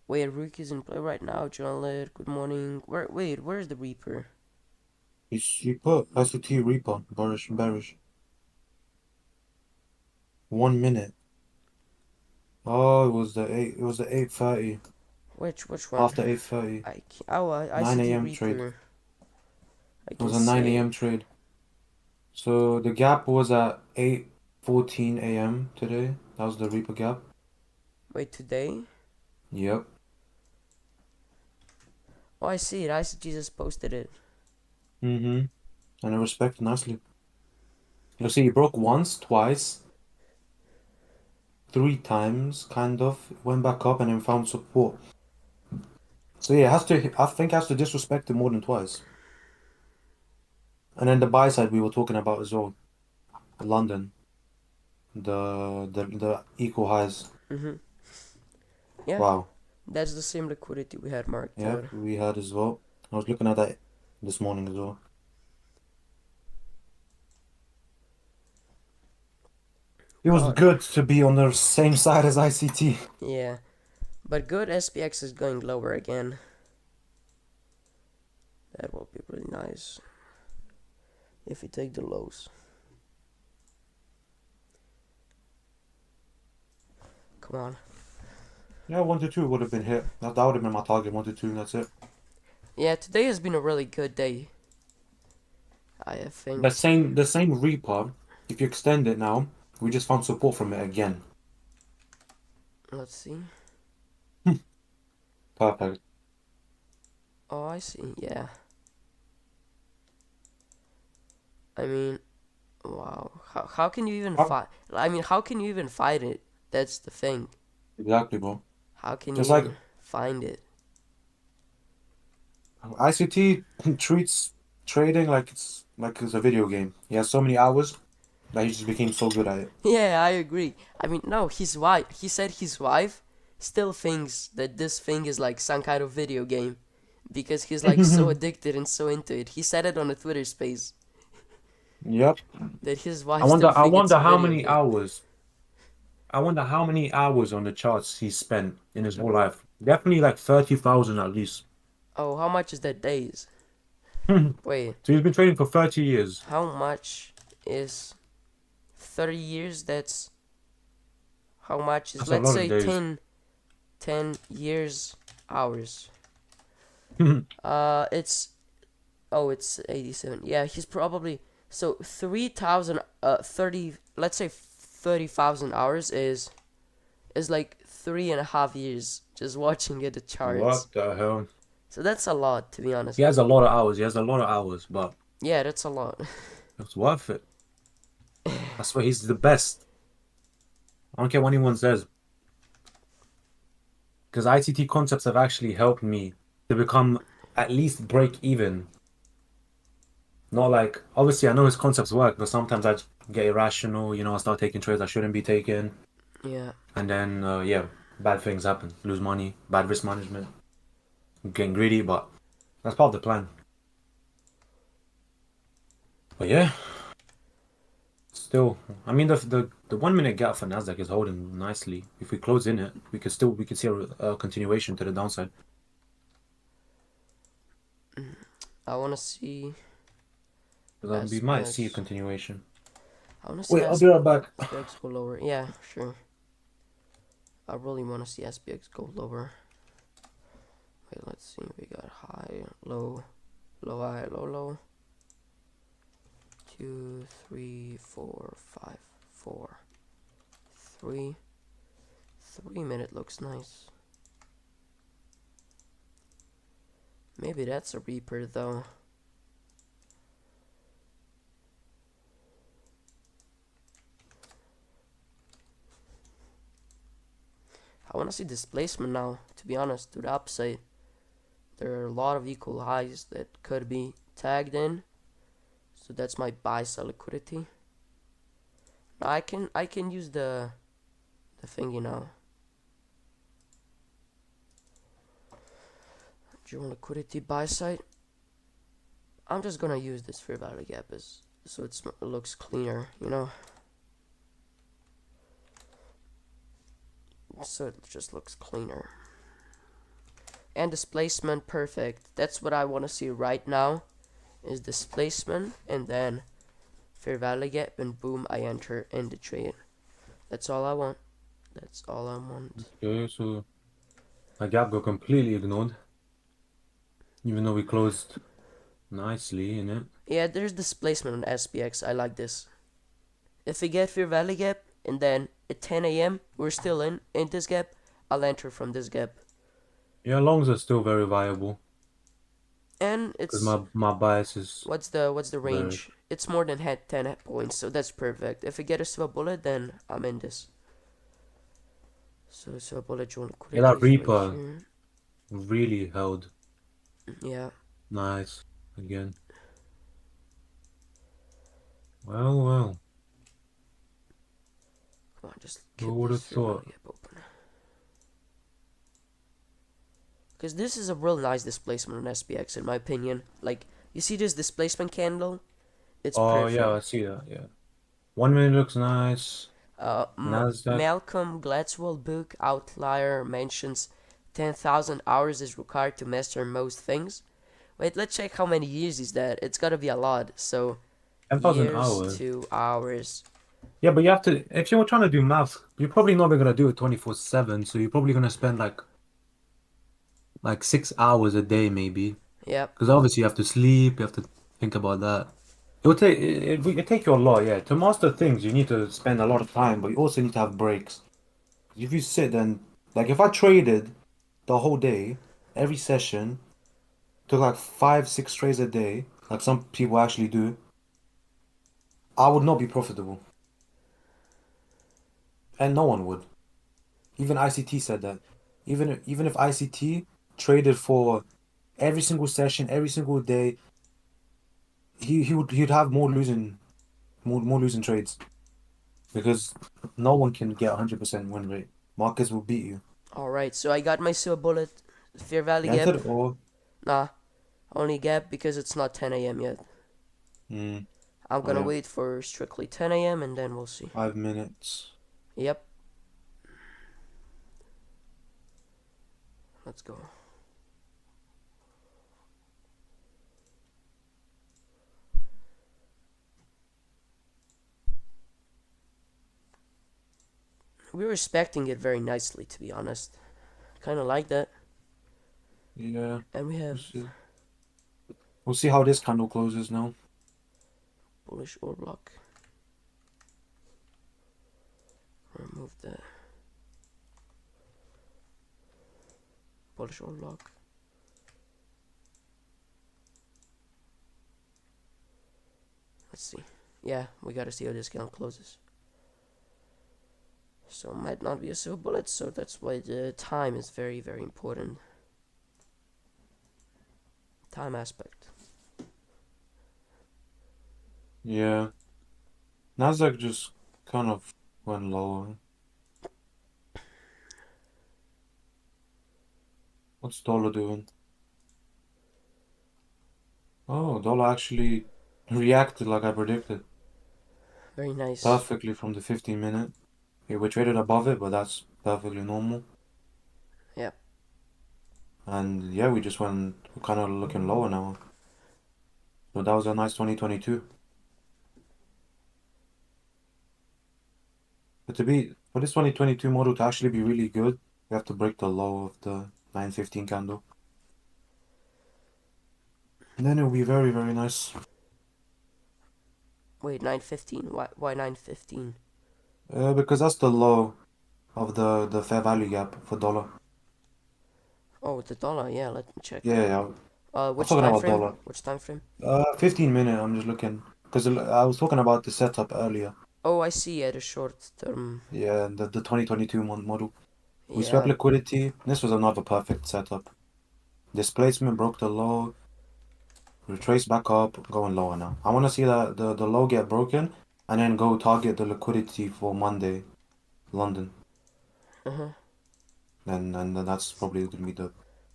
Wait, rookies in play right now. Journal. Good morning. Where's the Reaper? He put ICT Reaper, bearish. 1 minute. Oh, it was the 8:30. Which one? After 8:30. ICT 9 a.m. trade. Reaper. I It can was a see 9 it. a.m. trade. So the gap was at 8:14 a.m. today. That was the Reaper gap. Wait, today? Yep. Oh, I see it. ICT just posted it. And it respected nicely. You'll see it broke once, twice, 3 times, kind of. Went back up and then found support. So yeah, I think it has to disrespect it more than twice. And then the buy side we were talking about as well. London. The equal highs. Yeah, Wow. that's the same liquidity we had marked Yep, down. we had as well. I was looking at that this morning as well. It was God. good to be on the same side as ICT. Yeah, but good. SPX is going lower again. That will be really nice if we take the lows. Come on. Yeah, 1 to 2 would have been hit. That would have been my target, 1 to 2, that's it. Yeah, today has been a really good day, I think. The same Reaper, if you extend it now, we just found support from it again. Let's see. Perfect. Oh, I see. Yeah. I mean, wow. How can you even Huh? fight? I mean, how can you even fight it? That's the thing. Exactly, bro. How can you Just like even find it? ICT treats trading like it's a video game. He has so many hours that he just became so good at Yeah, I agree. I mean, no, his wife. He said his wife still thinks that this thing is like some kind of video game because he's like so it. addicted and so into it. He said it on a Twitter space Yep. that his I wife still wonder I thinks it's wonder a how video many game. hours I wonder how many hours on the charts he spent in his whole life. Definitely like 30,000 at least. Oh, how much is that days? So Wait, he's been trading for 30 years. how much is 30 years? That's how much is, That's a let's lot of say days. 10 years hours. It's, oh, it's 87. Yeah, he's probably, so 3,000, 30, let's say 30,000 hours is like 3.5 years just watching at the charts. What the hell? So that's a lot, to be honest. He has a lot of hours. He has a lot of hours, but Yeah, that's a lot. it's worth it. I swear he's the best. I don't care what anyone says. Because ICT concepts have actually helped me to become at least break even. Not like, obviously, I know his concepts work, but sometimes I just get irrational. I start taking trades I shouldn't be taking. Yeah. And then, yeah, bad things happen. Lose money, bad risk management, getting greedy, but that's part of the plan. But yeah, still, I mean, the 1 minute gap for Nasdaq is holding nicely. If we close in it, we could see a continuation to the downside. I want to see Because we might see a SPX. continuation. I want to see Wait, I'll be right back. SPX go lower. Yeah, sure. I really want to see SPX go lower. Wait, let's see. We got high, low, low, high, low, low. 2, 3, 4, 5, 4, 3. 3 minute looks nice. Maybe that's a Reaper though. I want to see displacement now, to be honest, to the upside. There are a lot of equal highs that could be tagged in. So that's my buy sell liquidity. Now I can use the thingy now. Join liquidity buy side. I'm just gonna use this fair value gap as so it looks cleaner, so it just looks cleaner. And displacement, perfect. That's what I want to see right now, is displacement, and then fair value gap, and boom, I enter in the trade. That's all I want. That's all I want. Okay, so my gap got completely ignored. Even though we closed nicely in it. Yeah, there's displacement on SPX. I like this. If we get fair value gap, and then at 10 a.m. we're still in this gap, I'll enter from this gap. Yeah, longs are still very viable. And Because it's, my bias is what's the bearish. range? It's more than 10 points, so that's perfect. If we get a silver bullet, then I'm in this. So silver bullet join Yeah, liquidity that is right Reaper here. really held. Yeah. Nice. Again. Well, well. Come on, just Who keep would this have fair value thought? gap open. Because this is a real nice displacement on SPX, in my opinion. Like, you see this displacement candle? It's Oh, yeah, perfect. I see that, yeah. 1 minute looks nice. Nasdaq. Malcolm Gladwell book Outlier mentions 10,000 hours is required to master most things. Wait, let's check how many years is that. It's gotta be a lot. So, 10,000 years hours. to hours. Yeah, but you have to, if you're trying to do math, you're probably not going to do it 24/7. So you're probably going to spend like 6 hours a day, maybe. Yep. Because obviously you have to sleep, you have to think about that. It take you a lot, yeah. To master things, you need to spend a lot of time, but you also need to have breaks. If you sit and like if I traded the whole day, every session, took like 5, 6 trades a day, like some people actually do, I would not be profitable. And no one would. Even ICT said that. Even if ICT traded for every single session, every single day, he'd have more losing trades because no one can get 100% win rate. Markets will beat you. Alright, so I got my silver bullet. Fair value You gap. entered or Nah, only gap because it's not 10 a.m. yet. mm, I'm oh gonna yeah, wait for strictly 10 a.m. and then we'll see. 5 minutes. Yep, let's go. We're respecting it very nicely, to be honest. Kind of like that. Yeah, And we we'll have see. We'll see how this candle closes now. bullish or block. Remove the bullish or block. Let's see. Yeah, we gotta see how this candle closes. So might not be a silver bullet, so that's why the time is very, very important. Time aspect. Yeah, Nasdaq just kind of went lower. What's dollar doing? Oh, dollar actually reacted like I predicted. Very nice. Perfectly from the 15 minute. Okay, we traded above it, but that's perfectly normal. Yep. And yeah, we just went kind of looking lower now. So that was a nice 2022. But for this 2022 model to actually be really good, we have to break the low of the 915 candle. And then it will be very, very nice. Wait, 915. Why 915? Because that's the low of the fair value gap for dollar. Oh, the dollar. Yeah, let me check. Yeah, yeah. I'm Which talking time about frame? dollar. Which time frame? 15 minute, I'm just looking. Because I was talking about the setup earlier. Oh, I see. At a short term. Yeah, the 2022 model. We swept Yeah. liquidity. This was another perfect setup. Displacement broke the low. Retrace back up, going lower now. I want to see that the low get broken and then go target the liquidity for Monday, London. Uh huh. Then that's probably gonna be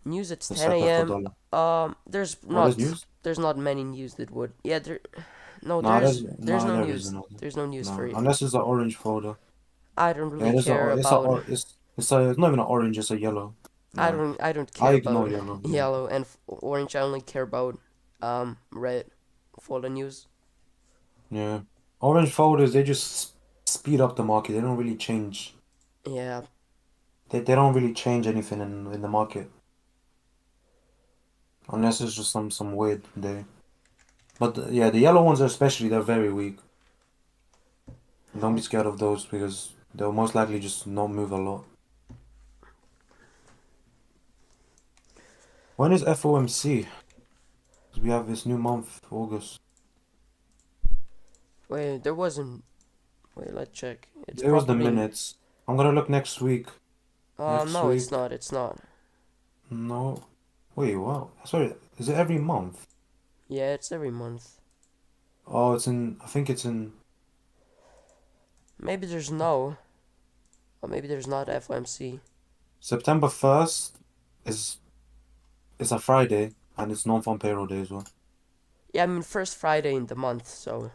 News. It's the 10 setup for a.m. dollar. There's Oh, there's not. news? There's not many news that would. Yeah. There. No. Nah, There's no there news. isn't. There's no news for No, it. unless it's an orange folder. I don't Yeah, really care about. it's not even an orange. It's a yellow. Nah, I don't I care ignore about yellow. Yeah, yellow and orange. I only care about red for the news. yeah. Orange folders they just speed up the market. They don't really change. Yeah. They don't really change anything in the market unless it's just some weird day. But yeah, the yellow ones especially, they're very weak. Don't be scared of those because they'll most likely just not move a lot. When is FOMC? 'Cause we have this new month, August. Wait, there wasn't. Wait, let's check. It's There was the probably. minutes. I'm gonna look next week. Next No, it's week? not. It's not. No. Wait, wow. Sorry, is it every month? Yeah, it's every month. Oh, I think it's in Maybe there's no. Or maybe there's not FOMC. September 1st is a Friday and it's non-farm payroll day as well. Yeah, I mean first Friday in the month, so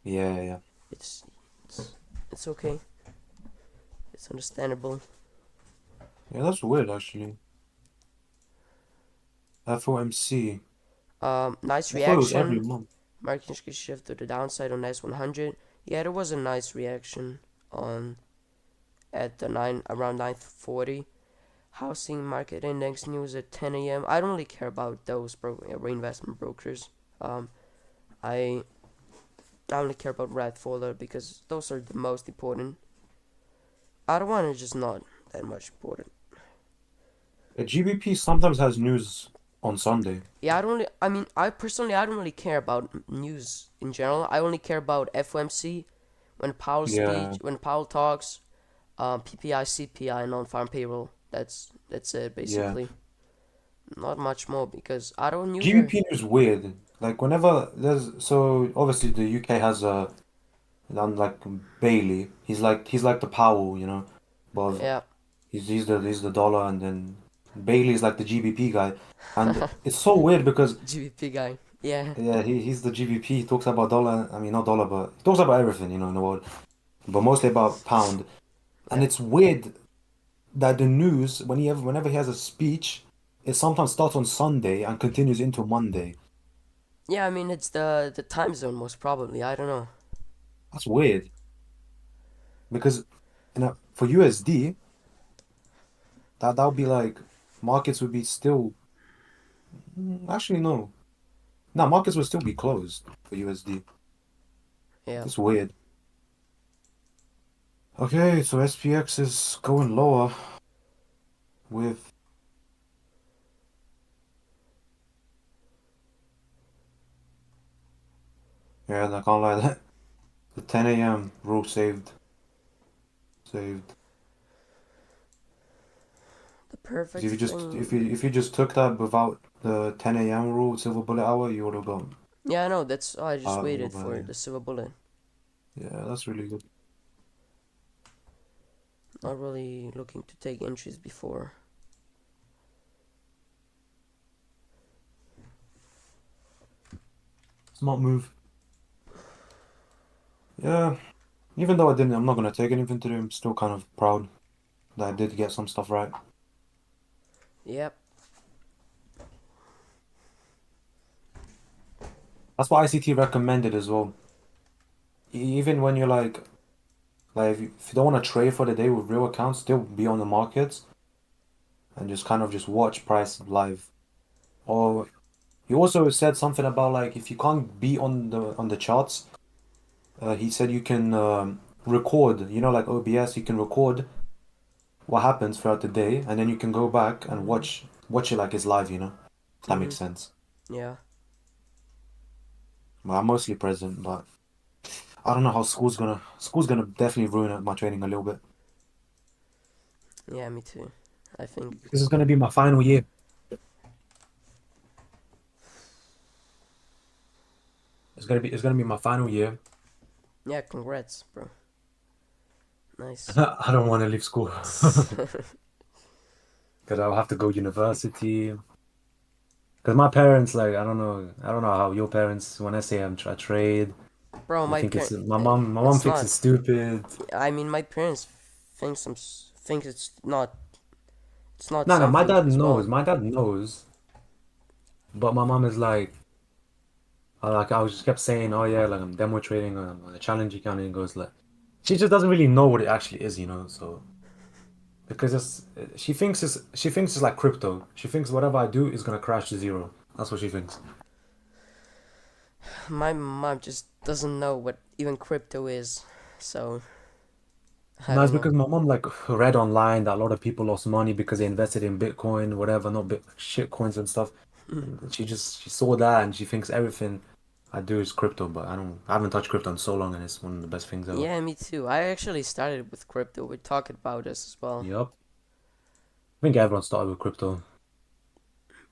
Yeah, yeah, yeah. it's it's it's okay. It's understandable. Yeah, that's weird actually. FOMC. Nice I thought it was every reaction. month. Market shift to the downside on nice 100. Yeah, there was a nice reaction on at the 9 around 940. housing market index news at 10 a.m. I don't really care about those reinvestment brokers. Um, I I only care about red folder because those are the most important. Other one is just not that much important. The GBP sometimes has news on Sunday. Yeah, I don't really. I mean, I don't really care about news in general. I only care about FOMC when Yeah, when Powell talks, PPI, CPI, non-farm payroll. That's it yeah. basically. Not much more because I don't news are. GBP news weird. Like whenever there's so obviously the UK has a like Bailey. He's like the Powell, but Yeah. he's the dollar, and then Bailey's like the GBP guy, and it's so weird because GBP guy. Yeah. yeah, he's the GBP. He talks about dollar. I mean, not dollar, but he talks about everything, in the world, but mostly about pound. And Yeah. it's weird that the news, whenever he has a speech, it sometimes starts on Sunday and continues into Monday. Yeah, I mean it's the time zone most probably. I don't know. That's weird because for USD, that would be like markets would be still. Actually, no. No, markets would still be closed for USD. Yeah. That's weird. Okay, so SPX is going lower with yeah, I can't lie that the 10 a.m. rule saved. The 'Cause perfect if you just thing. if you just took that without the 10 a.m. rule, silver bullet hour, you would have gone. Yeah, I know. That's I just waited Over for there. the silver bullet. Yeah, that's really good. Not really looking to take entries before. Smart move. Yeah, even though I'm not gonna take anything today. I'm still kind of proud that I did get some stuff right. Yep. That's what ICT recommended as well. Even when you're like if you don't want to trade for the day with real accounts, still be on the markets and just kind of just watch price live. Or he also said something about like if you can't be on the charts, he said you can record, like OBS, you can record what happens throughout the day, and then you can go back and Mhm. watch it like it's live, if that makes Mhm. sense. Yeah. Well, I'm mostly present, but I don't know how school's gonna definitely ruin my training a little bit. Yeah, me too. I think. This is gonna be my final year. It's gonna be my final year. Yeah, congrats, bro. Nice. I don't want to leave school because I'll have to go university. Because my parents, like, I don't know how your parents, when I say I trade, Bro, they my think it's parent. my mom It's thinks not. it's stupid. I mean, my parents think it's not. It's not No, no, my something dad as knows. well. My dad knows, but my mom is like, I was just kept saying, oh yeah, like I'm demo trading on a challenge account, and it goes like, she just doesn't really know what it actually is. So because she thinks it's like crypto. She thinks whatever I do is gonna crash to zero. That's what she thinks. My mom just doesn't know what even crypto is, so I No, it's don't know. because my mom like read online that a lot of people lost money because they invested in Bitcoin, whatever, not shit coins and stuff. And she saw that and she thinks everything I do is crypto, but I haven't touched crypto in so long and it's one of the best things ever. Yeah, me too. I actually started with crypto. We're talking about this as well. Yep. I think everyone started with crypto.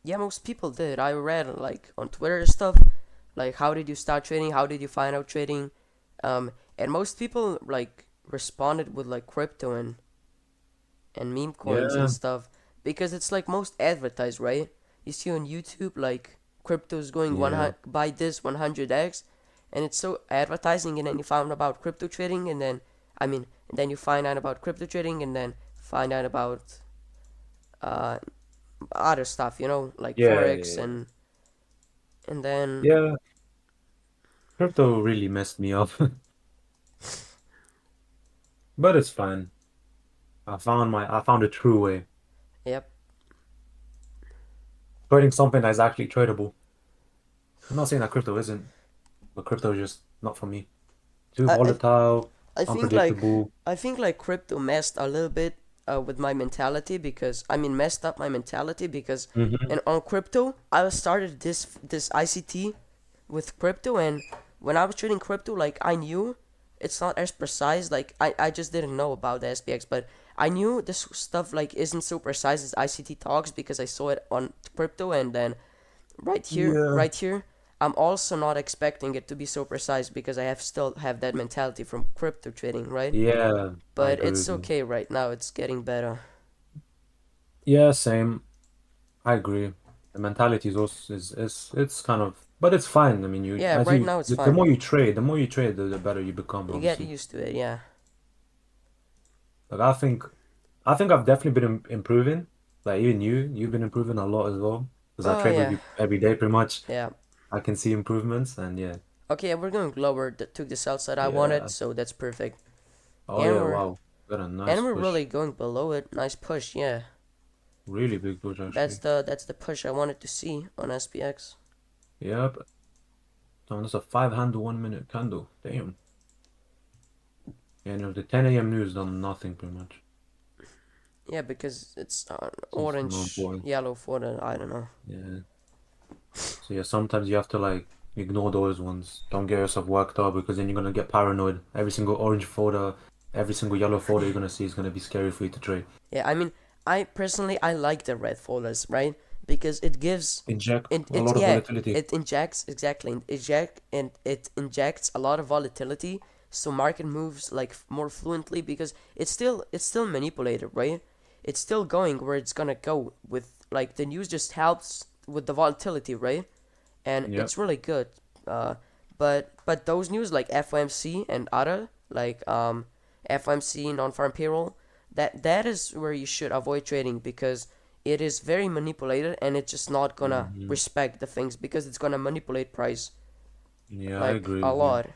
Yeah, most people did. I read like on Twitter and stuff, like how did you start trading? How did you find out trading? And most people like responded with like crypto and meme coins and Yeah. stuff because it's like most advertised, right? You see on YouTube like crypto's going Yeah. 100 buy this 100x, and it's so advertising. And then you found about crypto trading, and then and then you find out about crypto trading, and then find out about uh other stuff, like Yeah, forex yeah, and then yeah. Yeah, crypto really messed me up. But it's fine. I found a true way. Yep. Trading something that is actually tradable. I'm not saying that crypto isn't, but crypto is just not for me. Too I, I volatile, I think like unpredictable. I think like crypto messed a little bit with my mentality because I mean messed up my mentality because Hmm. and on crypto I started this ICT with crypto, and when I was trading crypto like I knew it's not as precise, like I just didn't know about the SPX, but I knew this stuff like isn't so precise as ICT talks because I saw it on crypto, and then Yeah. right here, I'm also not expecting it to be so precise because I have still have that mentality from crypto trading, right? Yeah, I But agree it's with you. okay right now. It's getting better. Yeah, same. I agree. The mentality is also is it's kind of, but it's fine. I mean, you Yeah, as right you now it's the fine. more you trade, the better you become, You get obviously. used to it. Yeah. Like I think I've definitely been improving. Like even you've been improving a lot as well. Because I Oh trade with yeah. you every day, pretty much. Yeah. I can see improvements, and yeah, Okay, we're going lower. Took the sell side I wanted, yeah. so that's perfect. Oh And yeah, we're wow, got a and nice we're push, really going below it. Nice push. Yeah. really big push actually. That's the push I wanted to see on SPX. Yep. So that's a 5 handle 1 minute candle. Damn. And the 10 a.m. news done nothing pretty much. Yeah, because it's So it's not orange, important. yellow for the I don't know. Yeah. So yeah, sometimes you have to like ignore those ones. Don't get yourself worked up because then you're gonna get paranoid. Every single orange folder, every single yellow folder you're gonna see is gonna be scary for you to trade. Yeah, I mean, I personally I like the red folders, right? Because it gives Inject a it lot of yeah, volatility. it injects exactly it injects a lot of volatility, so market moves like more fluently because it's still manipulated, right? It's still going where it's gonna go with like the news just helps with the volatility, right? And Yep. it's really good. Uh, but those news like FOMC and other like FOMC non-farm payroll, that is where you should avoid trading because it is very manipulated and it's just not gonna Hmm. respect the things because it's gonna manipulate price Yeah, I like agree a with you. lot.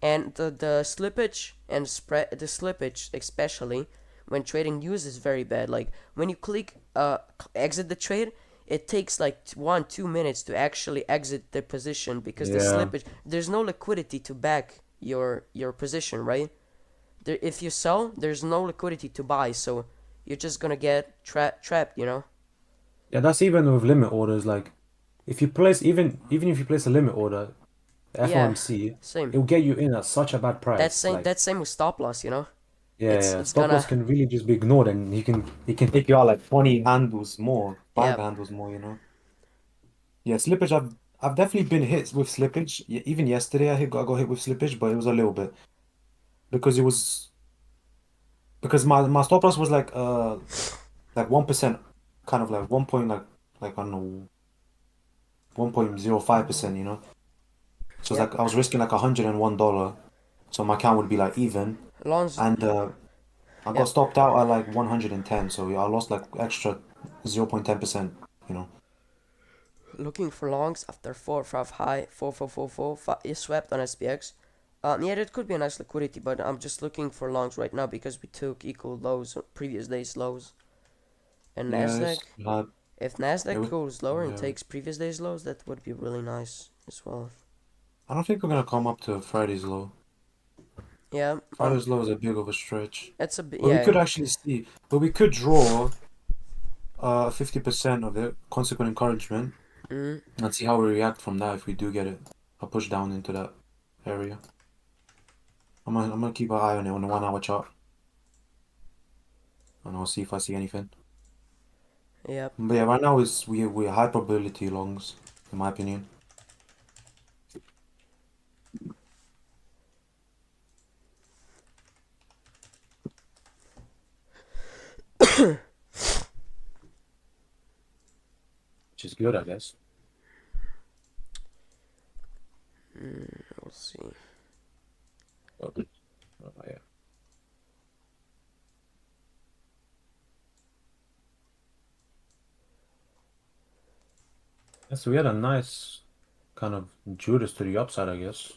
And the slippage and spread the slippage especially when trading news is very bad. Like when you click exit the trade, it takes like 1 2 minutes to actually exit the position because the Yeah. slippage there's no liquidity to back your position, right? There, if you sell, there's no liquidity to buy, so you're just gonna get trapped, you know? Yeah, that's even with limit orders. Like if you place even if you place a limit order, Yeah, FOMC, same. it will get you in at such a bad price. Like That's same with stop loss, you know? yeah, It's yeah. it's Stop loss gonna can really just be ignored and he can take you out like 20 handles more, five yeah. handles more, you know. Yeah, slippage I've definitely been hit with slippage. Even yesterday I got hit with slippage, but it was a little bit because it was because my stop loss was like 1%, kind of like 1 point like I don't know 1.05%, you know. So it's Yep. like I was risking like $101, so my account would be like even, Longs and I got yep. stopped out at like 110, so yeah, I lost like extra 0.10%, you know. Looking for longs after 4 5 high 4 4 4 4 is swept on SPX. Yeah, that could be a nice liquidity, but I'm just looking for longs right now because we took equal lows, previous day's lows. And Yeah, Nasdaq, it's hard. if Yeah, Nasdaq goes lower and yeah. takes previous day's lows, that would be really nice as well. I don't think we're gonna come up to Friday's low. Yeah, Friday's low is a big of a stretch, it's a bit but we yeah. could actually see, but we could draw 50% of it, consequent encouragement, Mm, and see how we react from that if we do get it. I'll push down into that area. I'm gonna keep an eye on it on the 1 hour chart, and I'll see if I see anything. yep. But yeah, right now is we're high probability longs, in my opinion. Which is good, I guess. We'll see. Okay. Oh, yeah. Yeah, so we had a nice kind of Judas to the upside, I guess,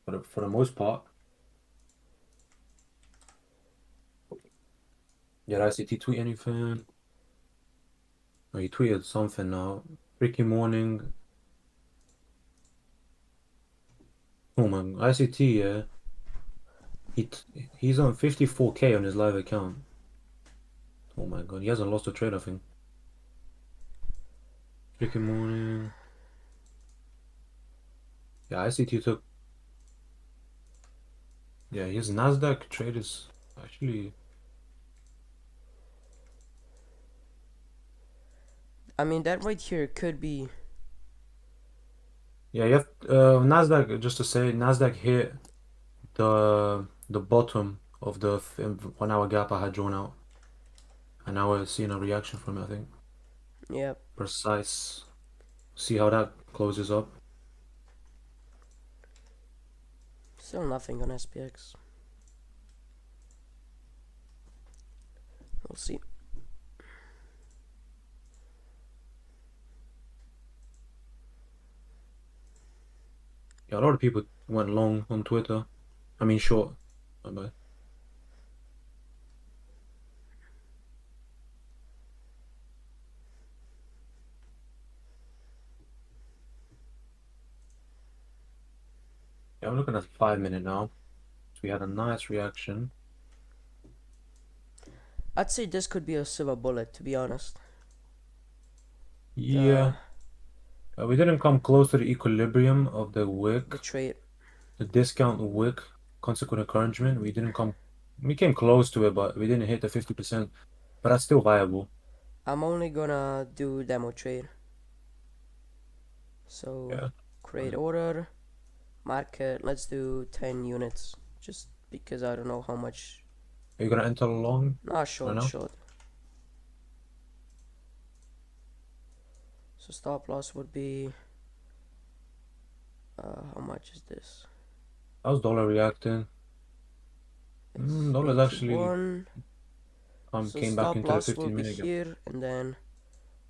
for the most part. Did ICT tweet anything? Oh, he tweeted something now. Ricky Morning. Oh man, ICT, yeah. He's on 54K on his live account. Oh my god, he hasn't lost a trade, I think. Ricky Morning. Yeah, ICT took. Yeah, his Nasdaq trade is actually. I mean, that right here could be. Yeah, you have Nasdaq. Just to say, Nasdaq hit the bottom of the 1 hour gap I had drawn out, and now we're seeing a reaction from it. I think Yep. precise. See how that closes up. Still nothing on SPX. We'll see. Yeah, a lot of people went long on Twitter. I mean, short. My bad. Yeah, I'm looking at 5 minute now. So we had a nice reaction. I'd say this could be a silver bullet, to be honest. Yeah, we didn't come close to the equilibrium of the wick, The trade. the discount wick, consequent encouragement. We came close to it, but we didn't hit the 50%. But that's still viable. I'm only gonna do demo trade. So Yeah. create order, market. Let's do 10 units, just because I don't know how much. Are you gonna enter long? Nah, short, No. short. So stop loss would be. How much is this? How's dollar reacting? It's Dollar's actually 81. So came back stop into the loss will 15 be minute gap. here, and then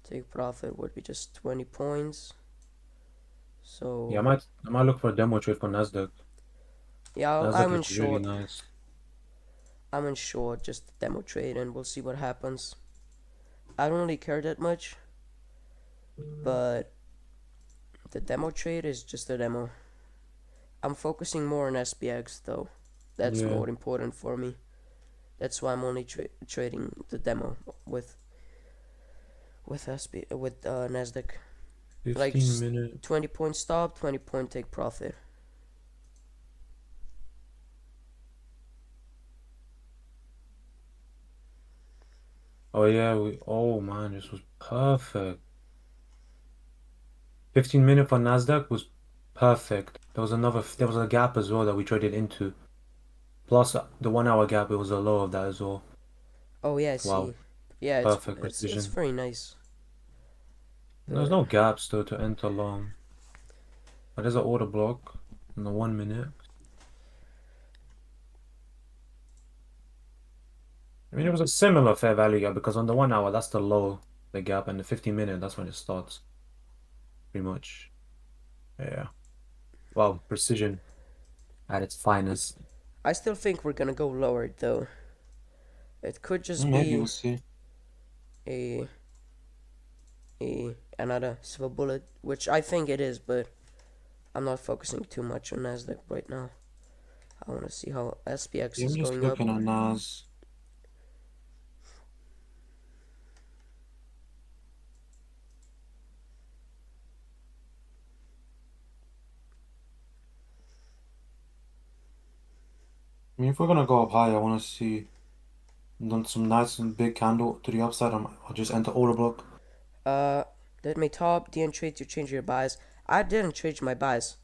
take profit would be just 20 points. So Yeah, I might look for a demo trade for Nasdaq. yeah, Nasdaq I'm in looks really short. nice. I'm in short, just demo trade, and we'll see what happens. I don't really care that much, but the demo trade is just a demo. I'm focusing more on SPX though. That's Yeah, more important for me. That's why I'm only trading the demo with Nasdaq. Like 15 just minute. 20 point stop, 20 point take profit. Oh yeah, oh man, this was perfect. 15 minute for Nasdaq was perfect. There was a gap as well that we traded into. Plus the 1 hour gap, it was a low of that as well. Oh yeah, I Wow, see. Yeah, perfect it's precision. very nice. There's But no gaps though to enter long. But there's an order block in the 1 minute. I mean, it was a similar fair value gap because on the 1 hour, that's the low, the gap, and the 15 minute, that's when it starts. Pretty much. Yeah. Wow, precision at its finest. I still think we're gonna go lower though. It could just Maybe we'll be see. a another silver bullet, which I think it is, but I'm not focusing too much on Nasdaq right now. I want to see how SPX Yeah, is I'm just going up. looking at Nas. I mean, if we're gonna go up high, I want to see done some nice and big candle to the upside. I'll just enter order block. Uh, that may top didn't trade to change your bias. I didn't change my bias.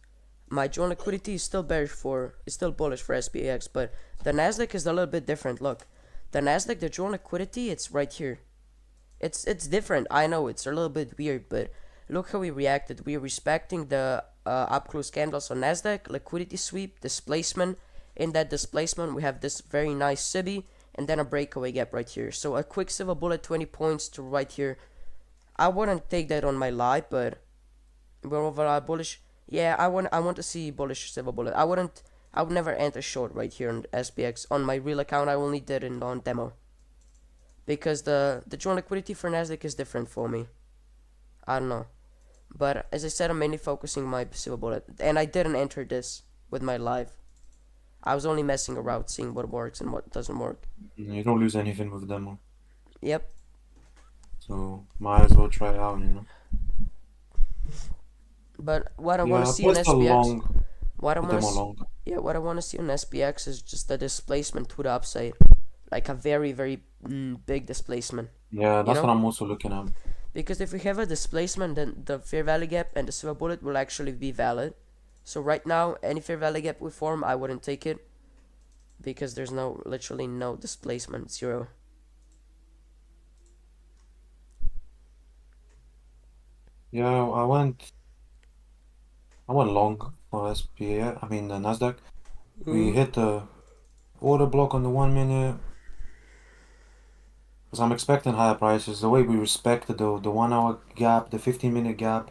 My joint liquidity is still bullish for SPX, but the Nasdaq is a little bit different. Look, the Nasdaq, the joint liquidity, it's right here. It's different. I know it's a little bit weird, but look how we reacted. We are respecting the up close candles on Nasdaq, liquidity sweep, displacement. In that displacement, we have this very nice SIBI, and then a breakaway gap right here. So a quick silver bullet, 20 points to right here. I wouldn't take that on my live, but we're overall bullish. Yeah, I want to see bullish silver bullet. I would never enter short right here on SPX. On my real account, I only did it on demo. because the joint liquidity for Nasdaq is different for me. I don't know, but as I said, I'm mainly focusing my silver bullet, and I didn't enter this with my live. I was only messing around, seeing what works and what doesn't work. You don't lose anything with demo, Yep. so might as well try it out, you know. But what I want Yeah, to I see on placed a SPX, long, what I a want to demo see, long. yeah, what I want to see on SPX is just the displacement to the upside, like a very very big displacement. Yeah, You that's know, what I'm also looking at. because if we have a displacement, then the fair value gap and the silver bullet will actually be valid. So right now, any fair value gap we form, I wouldn't take it because there's literally no displacement, zero. Yeah, I went long for SPA. I mean the Nasdaq. We Mm-hmm. hit the order block on the 1 minute. Because I'm expecting higher prices. The way we respected the 1 hour gap, the 15-minute gap,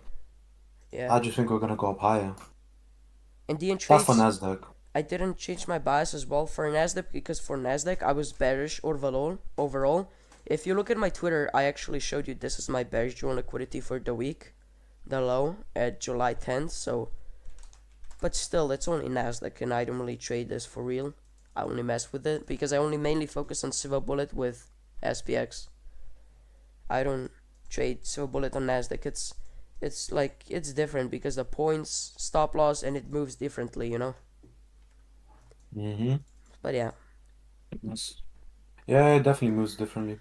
Yeah. I just think we're gonna go up higher. Indian That's for trades, Nasdaq. I didn't change my bias as well for Nasdaq because for Nasdaq I was bearish overall. Overall, if you look at my Twitter, I actually showed you this is my bearish joint liquidity for the week, the low at July 10th. So, but still, it's only Nasdaq, and I don't really trade this for real. I only mess with it because I only mainly focus on silver bullet with SPX. I don't trade silver bullet on Nasdaq. It's like it's different because the points stop loss and it moves differently, you know. Mm-hmm. But yeah. Yes. Yeah, it definitely moves differently.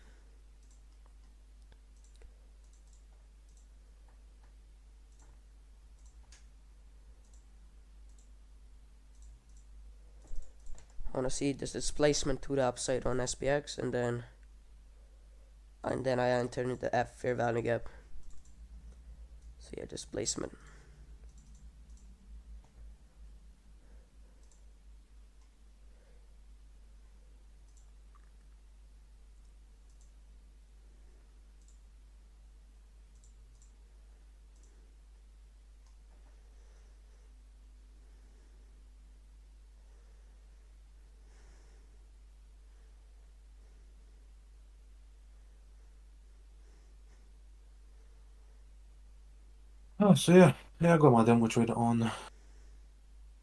I want to see this displacement to the upside on SPX, and then I enter into F fair value gap. So yeah, displacement. Oh, so yeah, I got my demo trader on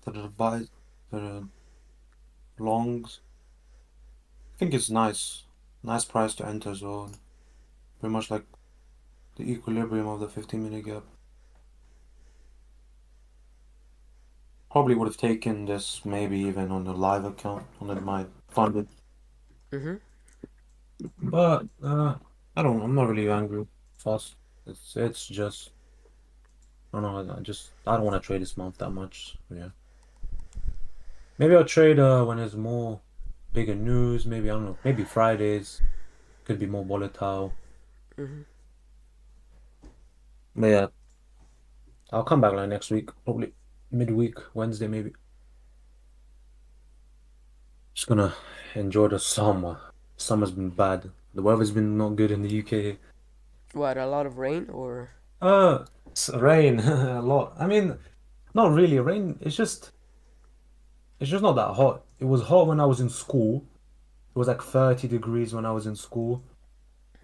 to the buy, to the longs. I think it's nice price to enter as well. Pretty much like the equilibrium of the 15-minute gap. Probably would have taken this maybe even on the live account on my funded. Mhm. But I'm not really angry. Fast. It's just I don't know. I don't want to trade this month that much. Yeah. Maybe I'll trade when there's more bigger news. Maybe I don't know. Maybe Fridays could be more volatile. Mhm. But yeah, I'll come back like next week, probably midweek, Wednesday maybe. Just gonna enjoy the summer. Summer's been bad. The weather's been not good in the UK. What? A lot of rain or? It's rain a lot. I mean, not really rain. It's just not that hot. It was hot when I was in school. It was like 30 degrees when I was in school.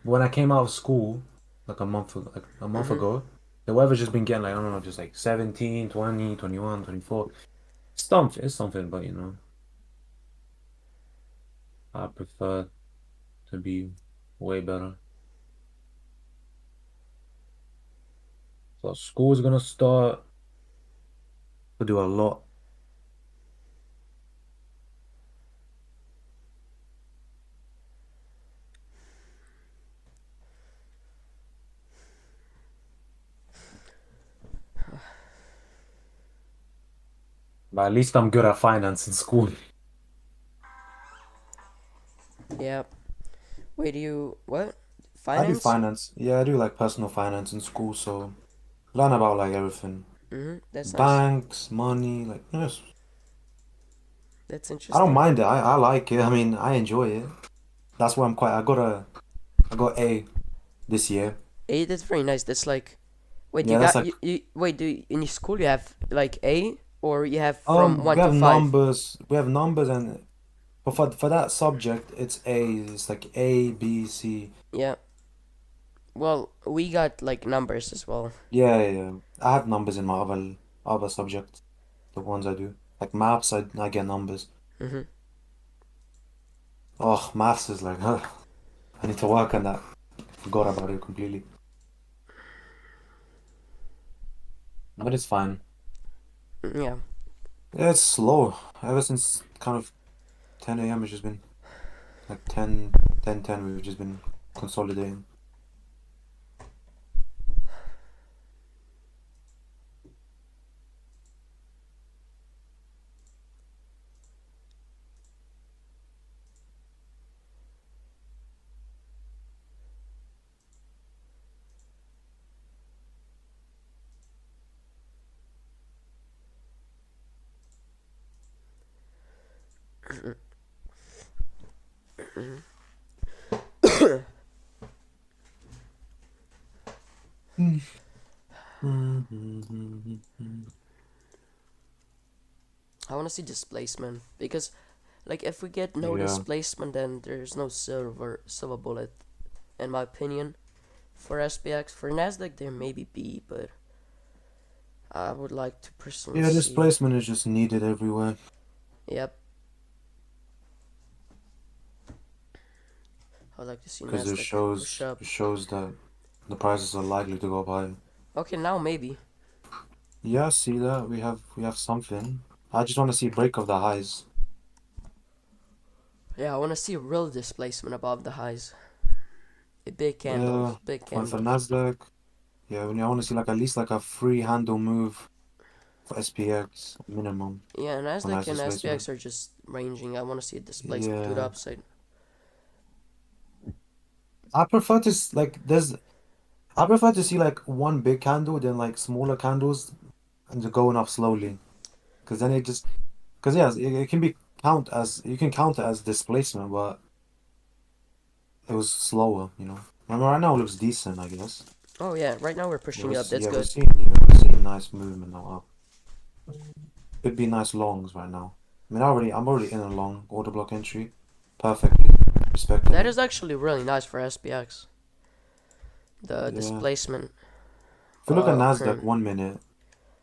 But when I came out of school, like a month Mhm. ago, the weather's just been getting like, I don't know, just like 17, 20, 21, 24. It's something, but I prefer to be way better. So school's gonna start to do a lot. But at least I'm good at finance in school. Yeah. Wait, do you what? I do Finance? finance. Yeah, I do like personal finance in school, so learn about like everything. Mhm. That's nice. Banks, money, like yes. That's I don't interesting. mind it. I like it. I mean, I enjoy it. That's why I got A this year. A. That's very nice. That's like. Wait, you Yeah, that's got like you wait, do in your school you have like A or you have from we 1 to have 5? numbers. We have numbers and But for that subject, it's A. It's like A, B, C. Yeah. Well, we got like numbers as well. Yeah, yeah, yeah. I have numbers in my other subjects, the ones I do. Like maths, I get numbers. Mhm. Oh, maths is like, I need to work on that. Forgot about it completely. But it's fine. Yeah. Yeah, it's slow. Ever since kind of 10 a.m. it's just been like 10, we've just been consolidating. I want to see displacement because, like, if we get no Yeah. displacement, then there's no silver bullet, in my opinion. For SPX, for Nasdaq, there may be B, but I would like to personally Yeah, see. displacement is just needed everywhere Yep, I'd like to see because it Nasdaq push shows up. it shows that the prices are likely to go up higher. Okay, now maybe. Yeah, see that we have something. I just want to see break of the highs. Yeah, I want to see real displacement above the highs. Big Yeah, candles, big for candles. Nasdaq. Yeah, when I want to see like at least like a free handle move for SPX minimum Yeah, for Nasdaq nice and displacement. SPX are just ranging. I want to see a displacement to the Yeah, upside. I prefer to I prefer to see like one big candle than like smaller candles and they're going up slowly. Because then it just because yeah, it can be count as you can count it as displacement, but it was slower, you know. I mean, right now it looks decent, I guess. Oh yeah, right now we're pushing up. That's Yeah, we're good. seeing we're seeing nice movement now up. Could be nice longs right now. I mean, I'm already in a long order block entry, perfectly respecting That it. is actually really nice for SPX. The Yeah. displacement If you look at Nasdaq occurring. 1 minute,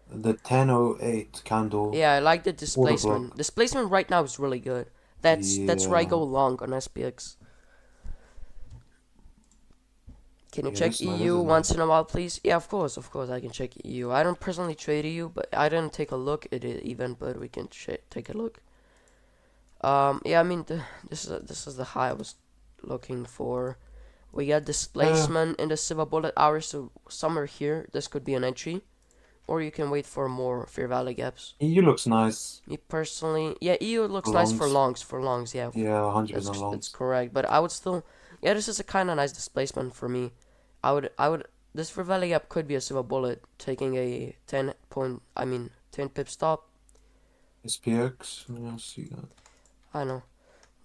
the 10:08 candle Yeah, I like the order displacement. block. Displacement right now is really good. That's where I Yeah, go long on SPX. Can you yeah, check this EU is once nice. in a while, please? Yeah, of course, I can check EU. I don't personally trade EU, but I didn't take a look at it even, but we can take a look. Yeah, I mean, this is the high I was looking for. We got Yeah, displacement in the silver bullet hour, so somewhere here, this could be an entry, or you can wait for more fair value gaps. EU looks nice. Me personally, yeah, EU looks nice for Longs, longs, yeah, yeah, that's 100% that's longs. correct. But I would still, yeah, this is a kind of nice displacement for me. This fair value gap could be a silver bullet, taking a 10 pip stop. SPX, yeah, see that. I know,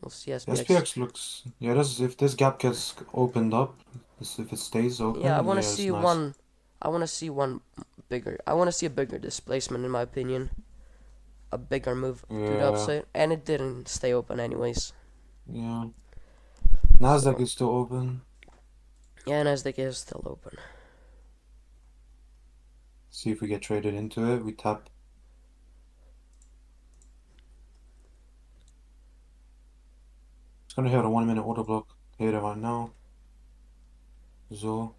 we'll see SPX. SPX looks, yeah, this if this gap gets opened up, if it stays Yeah, open, yeah, it's nice. I want to see one bigger. I want to see a bigger displacement, in my opinion. A bigger move to the Yeah, upside, and it didn't stay open anyways. yeah. Nasdaq So is still open. yeah, Nasdaq is still open. See if we get traded into it. We tap. It's gonna hit a 1 minute order block. Hit it right now. So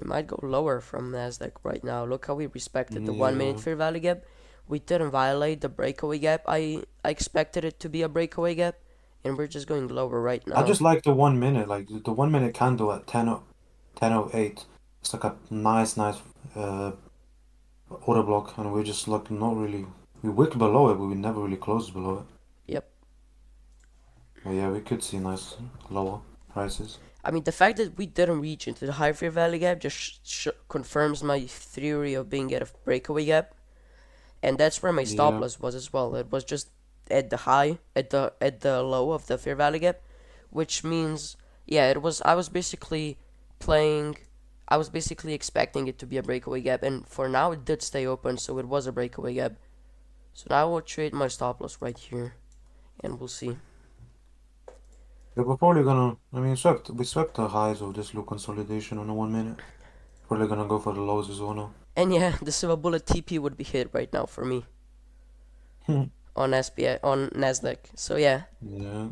We might go lower from Nasdaq right now. Look how we respected the 1 minute yeah, fair value gap. We didn't violate the breakaway gap. I expected it to be a breakaway gap, and we're just going lower right I now. just like the 1 minute, like the 1 minute candle at 10:08. It's like a nice uh order block, and we're just like not really. We wicked below it, but we never really closed below it. Yep. But yeah, we could see nice lower prices. I mean, the fact that we didn't reach into the high fair value gap just confirms my theory of being at a breakaway gap, and that's where my stop Yeah, loss was as well. It was just at the high, at the low of the fair value gap, which means yeah, it was. I was basically playing. I was basically expecting it to be a breakaway gap, and for now it did stay open, so it was a breakaway gap. So now I will trade my stop loss right here. and we'll see. Yeah, we're probably gonna. I mean, we swept the highs of this low consolidation on a 1 minute. Probably gonna go for the lows as well now. And yeah, the silver bullet TP would be hit right now for me on SPI on Nasdaq. So yeah, Yeah.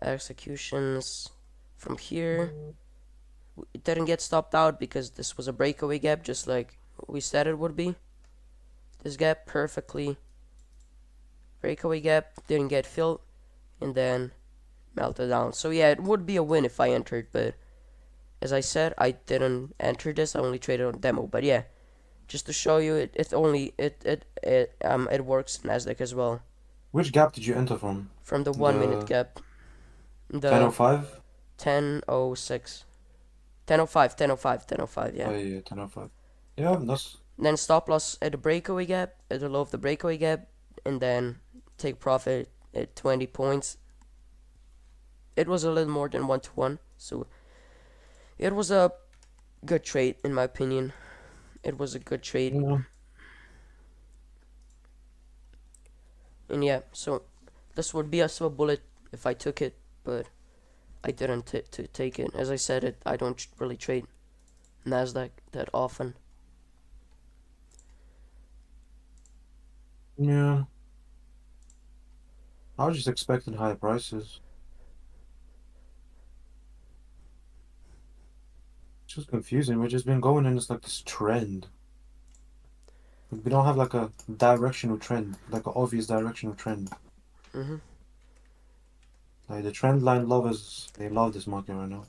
executions from here. It didn't get stopped out because this was a breakaway gap, just like we said it would be. This gap perfectly breakaway gap didn't get filled and then melted down. So yeah, it would be a win if I entered, but as I said, I didn't enter this. I only traded on demo. But yeah, just to show you, it works in Nasdaq as well. Which gap did you enter from? From the 1 minute The gap, the 10:05? 10:06, 10:05, 10:05, 10:05. Oh Yeah. yeah, 10:05. Yeah, that's Then stop loss at the breakaway gap, at the low of the breakaway gap, and then take profit at 20 points. It was a little more than 1-to-1, so it was a good trade in my opinion. It was a good trade. yeah. And yeah, so this would be a silver bullet if I took it, but I didn't take it. As I said, I don't really trade Nasdaq that often. Yeah. I was just expecting higher prices. It's just confusing. We've just been going in this trend. We don't have like a directional trend, like an obvious directional trend. Mhm. Like the trend line lovers, they love this market right now.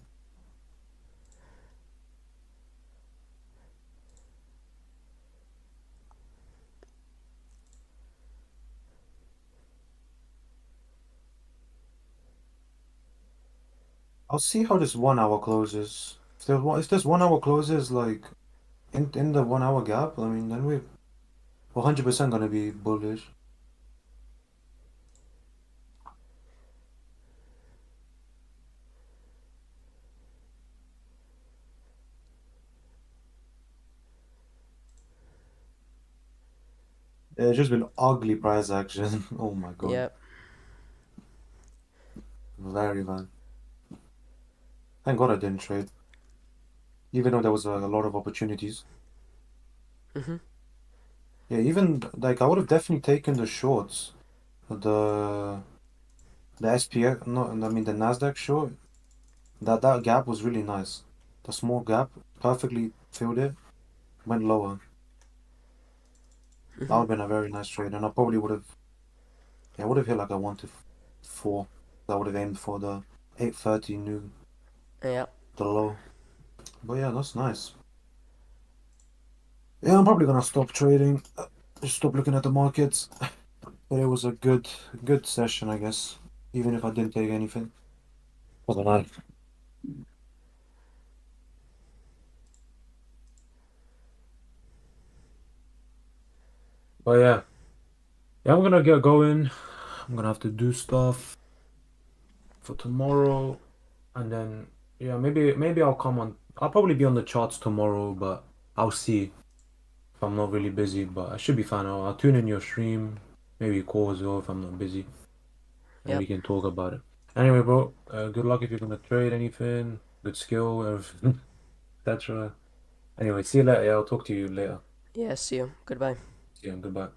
I'll see how this 1 hour closes. If this 1 hour closes like in the 1 hour gap, I mean then we're 100% gonna be bullish. It's just been ugly price action. Oh my god. Yeah. Very bad. Thank God I didn't trade. Even though there was a lot of opportunities. Mhm. Yeah, even like I would have definitely taken the shorts. The the SPX, no, I mean the Nasdaq short. That gap was really nice. The small gap perfectly filled it, went lower. That would Mhm. have been a very nice trade, and I probably would have, yeah, I would have hit like a 1 to 4. I would have aimed for the 830 new, Yeah. the low. But yeah, that's nice. Yeah, I'm probably gonna stop trading, just stop looking at the markets. But it was a good session, I guess, even if I didn't take anything. Wasn't bad. But yeah, I'm gonna get going. I'm gonna have to do stuff for tomorrow, and then yeah, maybe I'll come on. I'll probably be on the charts tomorrow, but I'll see if I'm not really busy. But I should be fine. I'll tune in your stream, maybe call as well if I'm not busy, and we Yep. can talk about it. Anyway, bro, good luck if you're gonna trade anything. Good skill, everything, etc. Anyway, see you later. Yeah, I'll talk to you later. Yeah. See you. Goodbye. See you. Goodbye.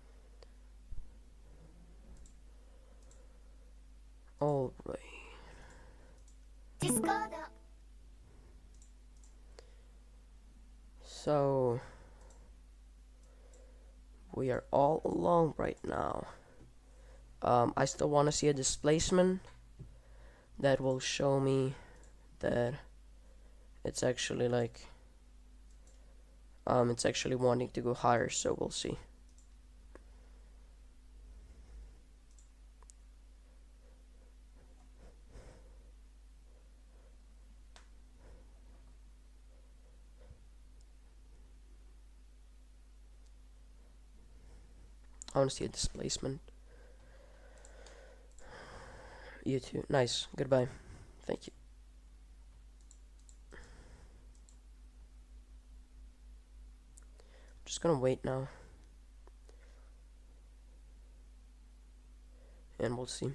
All right. So we are all alone right now. I still want to see a displacement that will show me that it's actually it's actually wanting to go higher, so we'll see. I want to see a displacement. You too. Nice. Goodbye. Thank you. Just gonna wait now. and we'll see.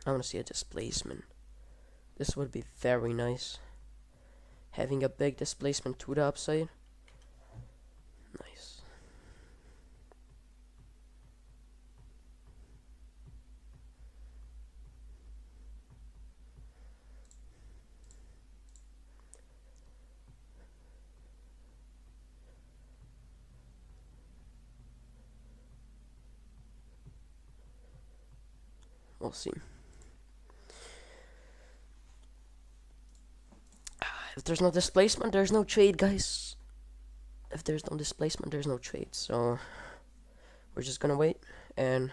I want to see a displacement. This would be very nice. Having a big displacement to the upside. Nice. We'll see. If there's no displacement, there's no trade, guys. If there's no displacement, there's no trade. So we're just gonna wait and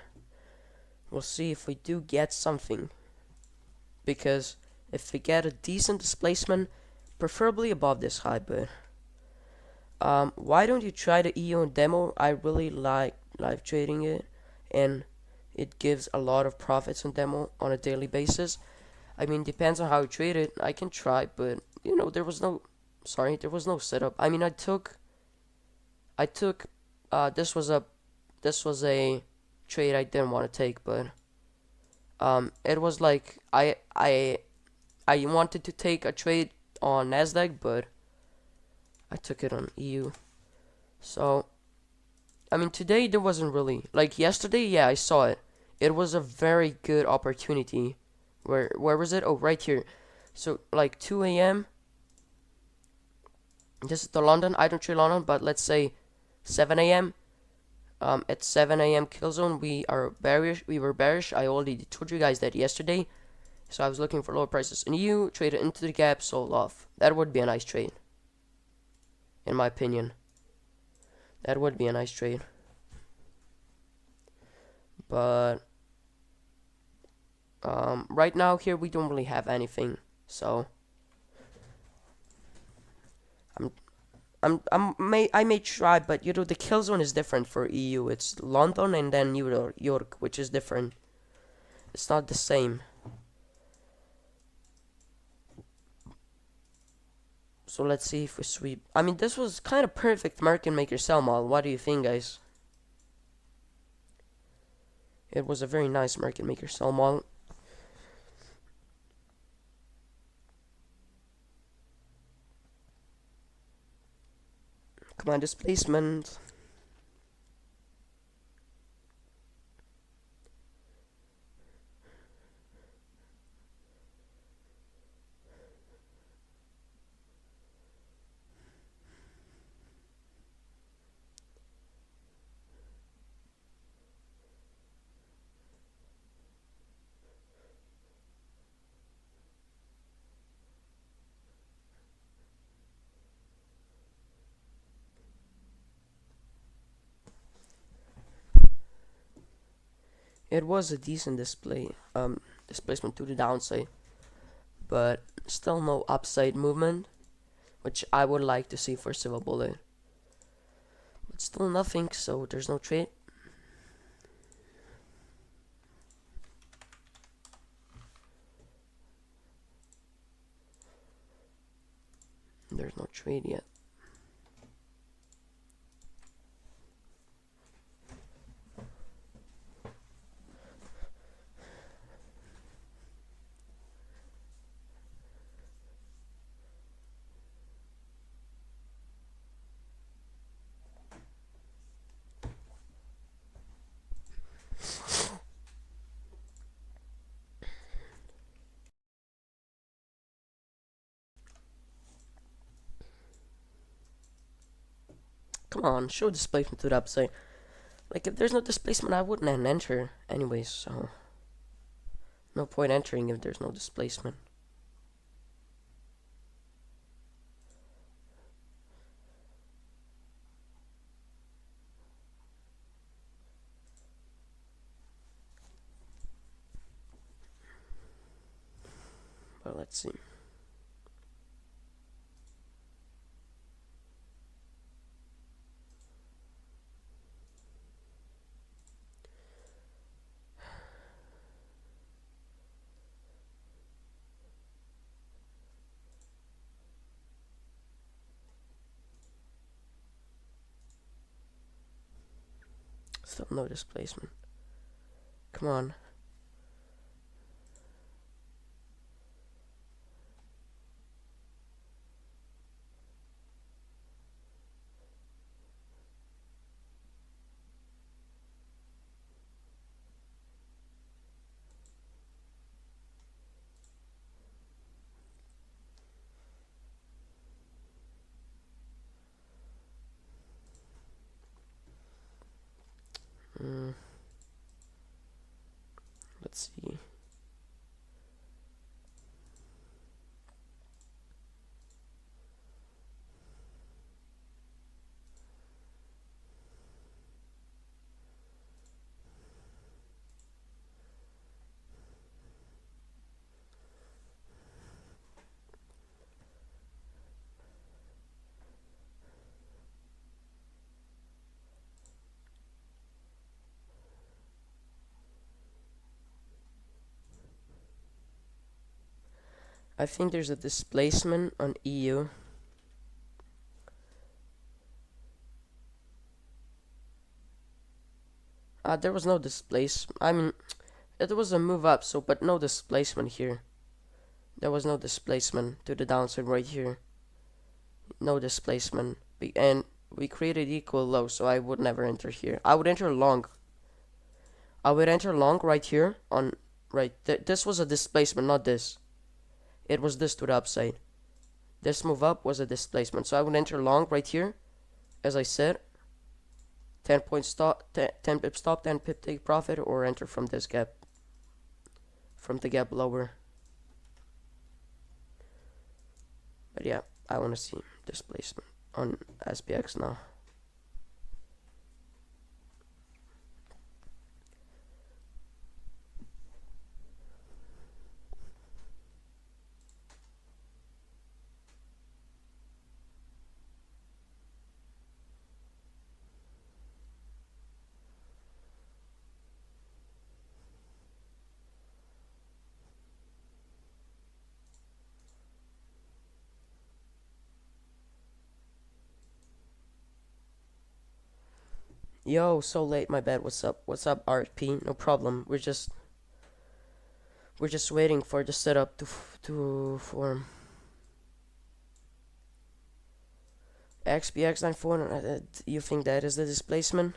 we'll see if we do get something. Because if we get a decent displacement, preferably above this high, but why don't you try the EU demo? I really like live trading it, and it gives a lot of profits on demo on a daily basis. I mean, depends on how you trade it. I can try, but you know, there was no setup. I mean, I took this was a trade I didn't want to take, but it was like I wanted to take a trade on Nasdaq, but I took it on EU. So I mean, today there wasn't really, like yesterday, yeah, I saw it. It was a very good opportunity. Where was it? Oh, right here. So like 2 a.m. This is the London. I don't trade London, but let's say 7 a.m. At 7 a.m. kill zone, we are bearish. We were bearish. I already told you guys that yesterday. So I was looking for lower prices. And you traded into the gap, sold off. That would be a nice trade, in my opinion. That would be a nice trade. But right now here we don't really have anything. So I may try, but you know, the kill zone is different for EU. It's London and then New York, which is different. It's not the same. So let's see if we sweep. I mean, this was kind of perfect market maker sell model. What do you think, guys? It was a very nice market maker sell model. Come on, displacement. It was a decent displacement to the downside, but still no upside movement, which I would like to see for Silver Bullet. But still nothing, so there's no trade. There's no trade yet. Come on, show displacement to the upside. Like, if there's no displacement, I wouldn't enter anyways, so no point entering if there's no displacement. Let's see. Still no displacement. Come on. Let's see. I think there's a displacement on EU. There was no displacement. I mean, it was a move up, so but no displacement here. There was no displacement to the downside right here. No displacement. And we created equal low, so I would never enter here. I would enter long. I would enter long right here on right. This was a displacement, not this. It was this to the upside. This move up was a displacement, so I would enter long right here, as I said. 10 point stop, 10 pip stop, 10 pip take profit, or enter from this gap, from the gap lower. But yeah, I want to see displacement on SPX now. Yo, so late, my bad. What's up? What's up, RP? No problem. We're just waiting for the setup to form. XBX94. You think that is the displacement?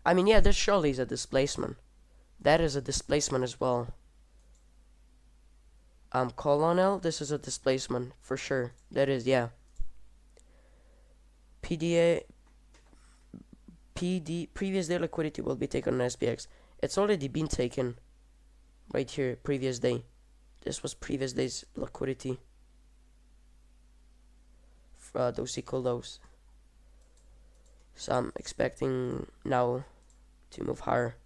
I mean, yeah, this surely is a displacement. That is a displacement as well. Colonel, this is a displacement for sure. That is, yeah. Previous day liquidity will be taken on SPX. It's already been taken. Right here, previous day. This was previous day's liquidity. Those equal lows. So I'm expecting now to move higher.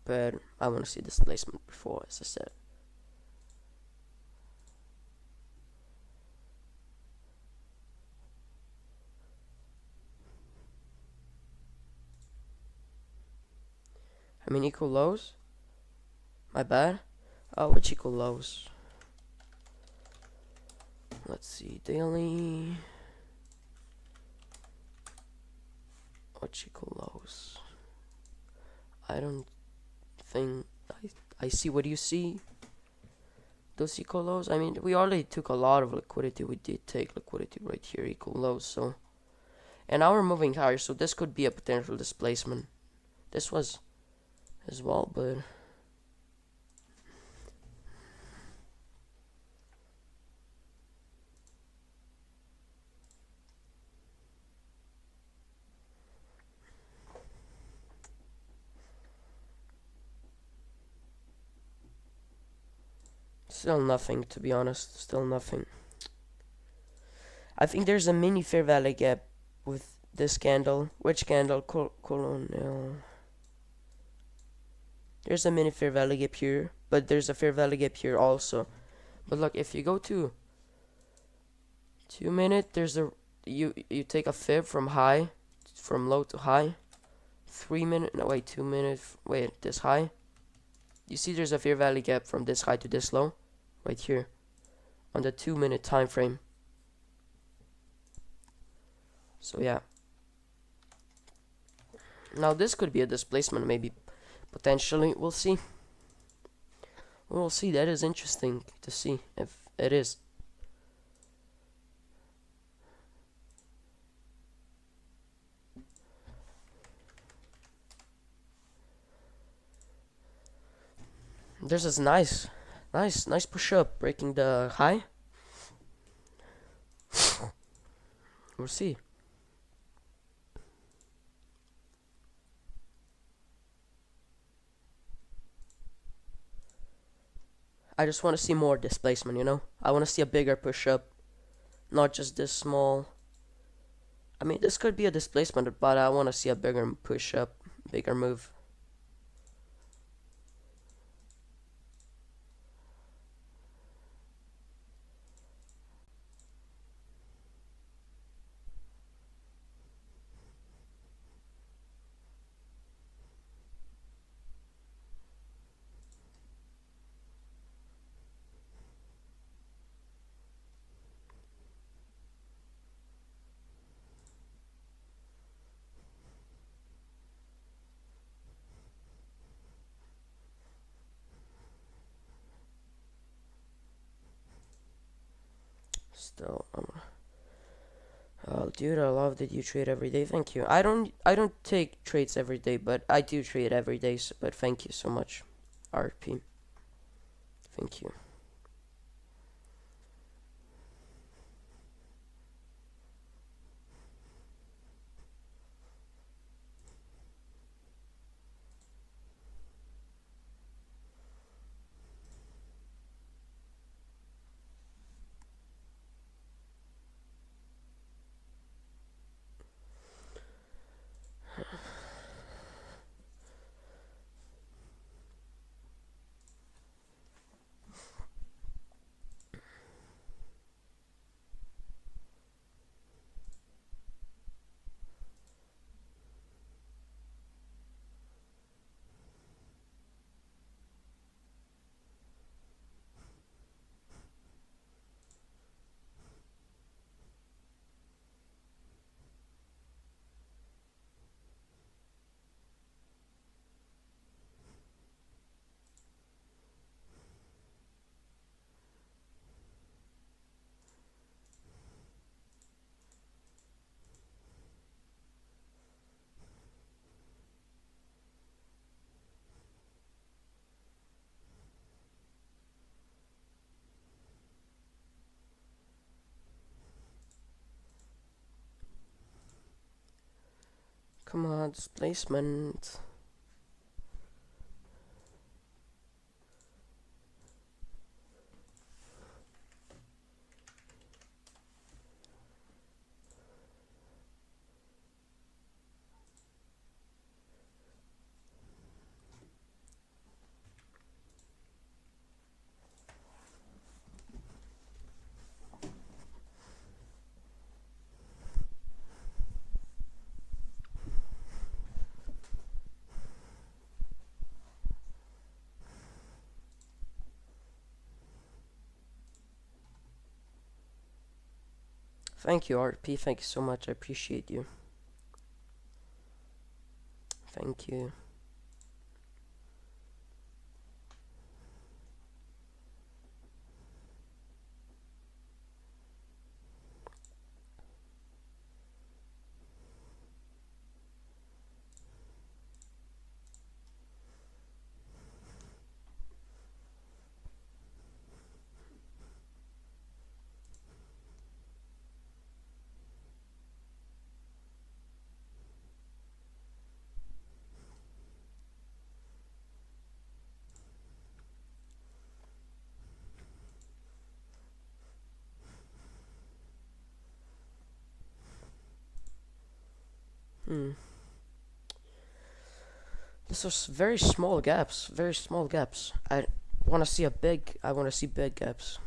But I want to see displacement before, as I said. I mean, equal lows. My bad. Oh, which equal lows? Let's see, daily. Which equal lows? I don't think I see what you see. Those equal lows. I mean, we already took a lot of liquidity. We did take liquidity right here, equal lows. So, and now we're moving higher. So this could be a potential displacement. This was as well, but still nothing, to be honest. Still nothing. I think there's a mini fair value gap with This candle. Which candle? Colonel. There's a mini fair value gap here, but there's a fair value gap here also. But look, if you go to 2 minute, there's a you take a fib from high, from low to high. 3 minute, no wait, 2 minute, wait, this high. You see there's a fair value gap from this high to this low, right here, on the 2 minute time frame. So yeah. Now this could be a displacement, maybe, potentially. We'll see. We'll see. That is interesting to see if it is. There's this nice push up, breaking the high. We'll see. I just want to see more displacement, you know? I want to see a bigger push up, not just this small. I mean, this could be a displacement, but I want to see a bigger push up, bigger move. Still, oh, dude, I love that you trade every day. Thank you. I don't take trades every day, but I do trade every day. But thank you so much, RP. Thank you. Come on, displacement. Thank you, RP. Thank you so much. I appreciate you. Thank you. Hmm. This was very small gaps. Very small gaps. I want to see a big. I want to see big gaps.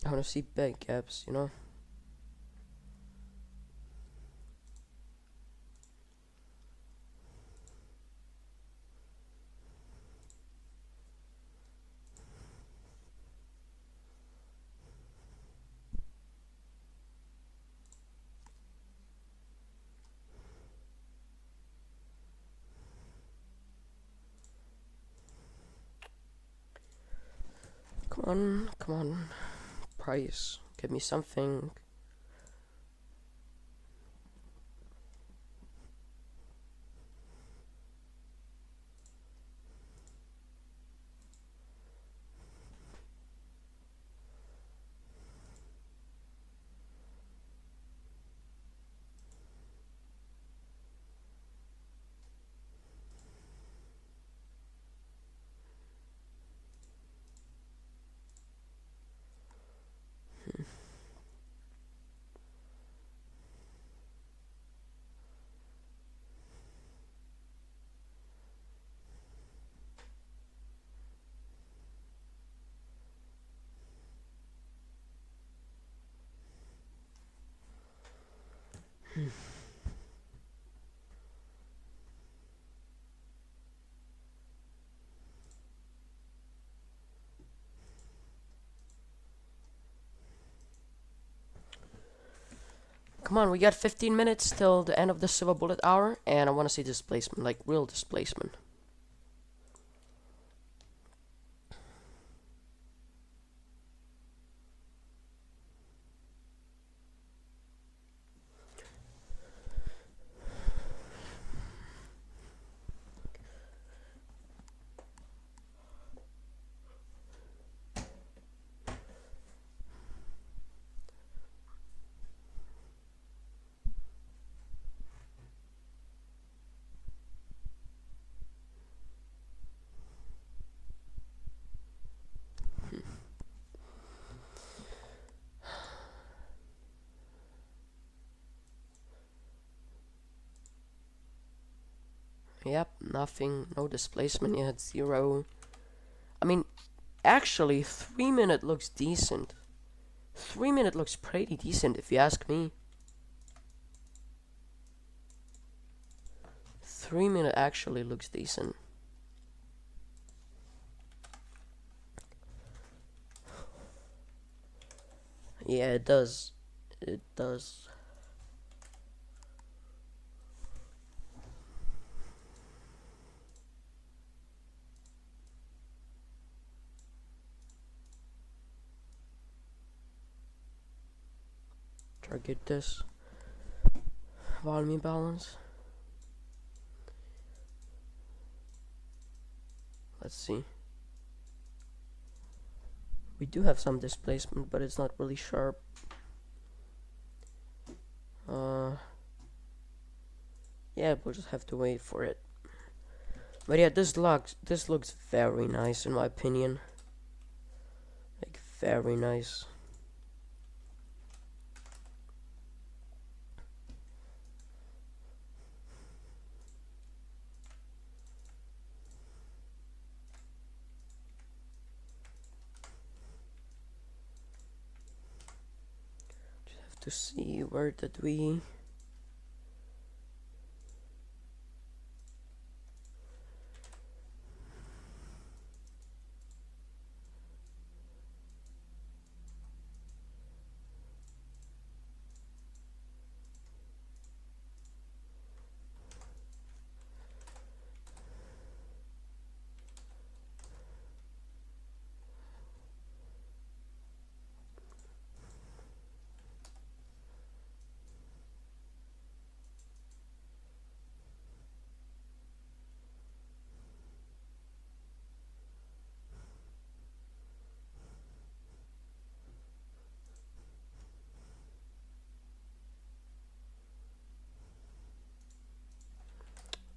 I want to see big gaps. You know. Come on, come on. Price. Give me something. Come on, we got 15 minutes till the end of the silver bullet hour, and I want to see displacement, like real displacement. Yep, nothing, no displacement yet, 0. I mean, actually, 3 minute looks decent. 3 minute looks pretty decent if you ask me. 3 minute actually looks decent. Yeah, it does. It does. Target this. Volume balance. Let's see. We do have some displacement, but it's not really sharp. Yeah, we'll just have to wait for it. But yeah, this looks very nice in my opinion. Like very nice. Just have to see where did we.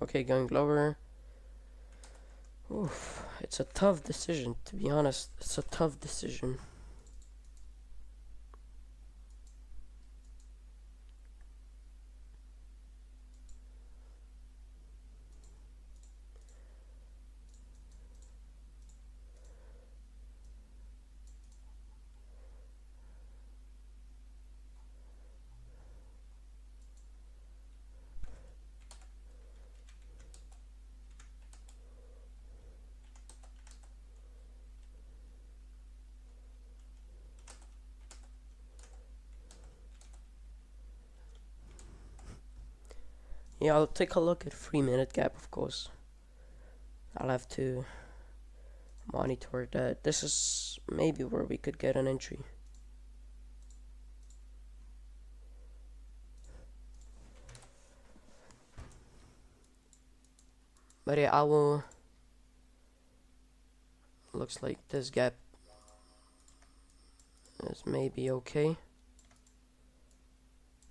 Okay, going lower. Oof, it's a tough decision, to be honest. It's a tough decision. Yeah, I'll take a look at 3 minute gap, of course. I'll have to monitor that. This is maybe where we could get an entry. But yeah, I will. Looks like this gap is maybe okay.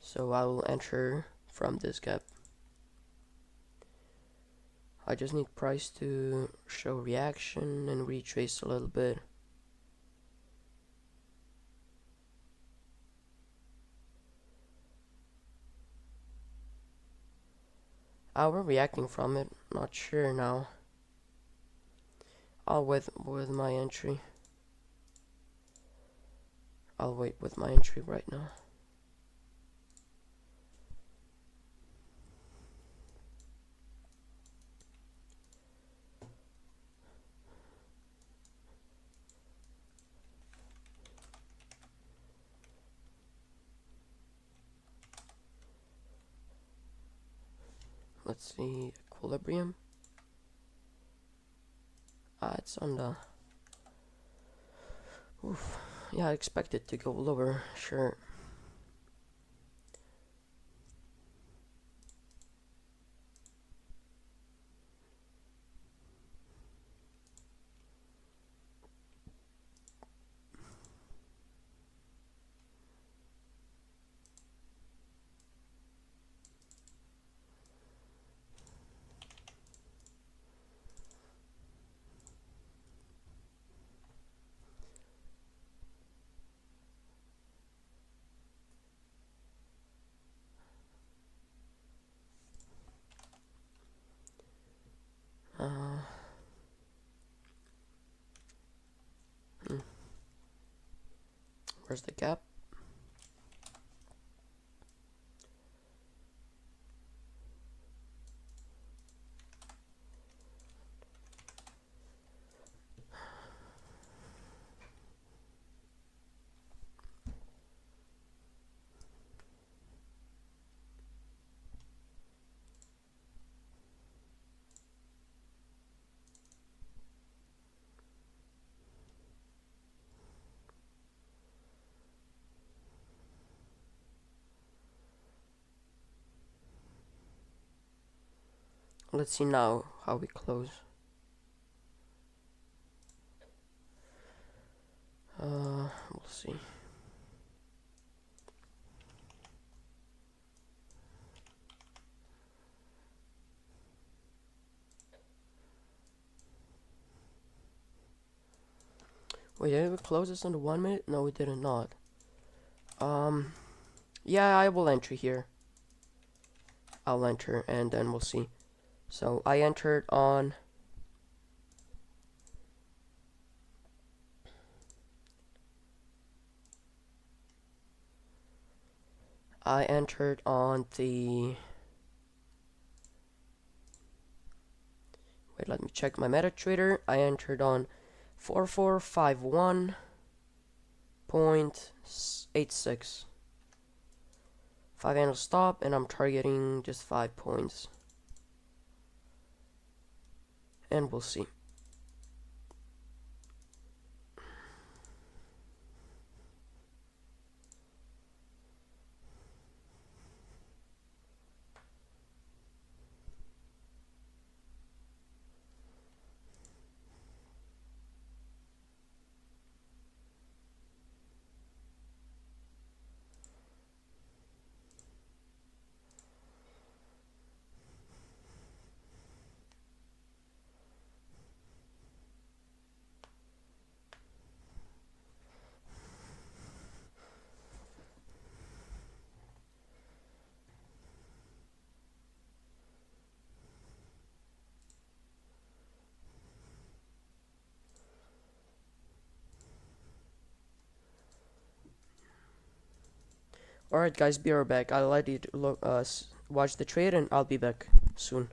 So I will enter from this gap. I just need price to show reaction and retrace a little bit. We're reacting from it. Not sure now. I'll wait with my entry. I'll wait with my entry right now. Let's see, equilibrium. It's on the. Oof. Yeah, I expect it to go lower. Sure. Where's the gap? Let's see now how we close. We'll see. Wait, did we close this under 1 minute? No, we did not. Yeah, I will enter here. I'll enter and then we'll see. So I entered on. I entered on the. Wait, let me check my MetaTrader. I entered on 4451.86. 5 handle stop, and I'm targeting just 5 points. And we'll see. Alright guys, be right back. I'll let you look watch the trade and I'll be back soon.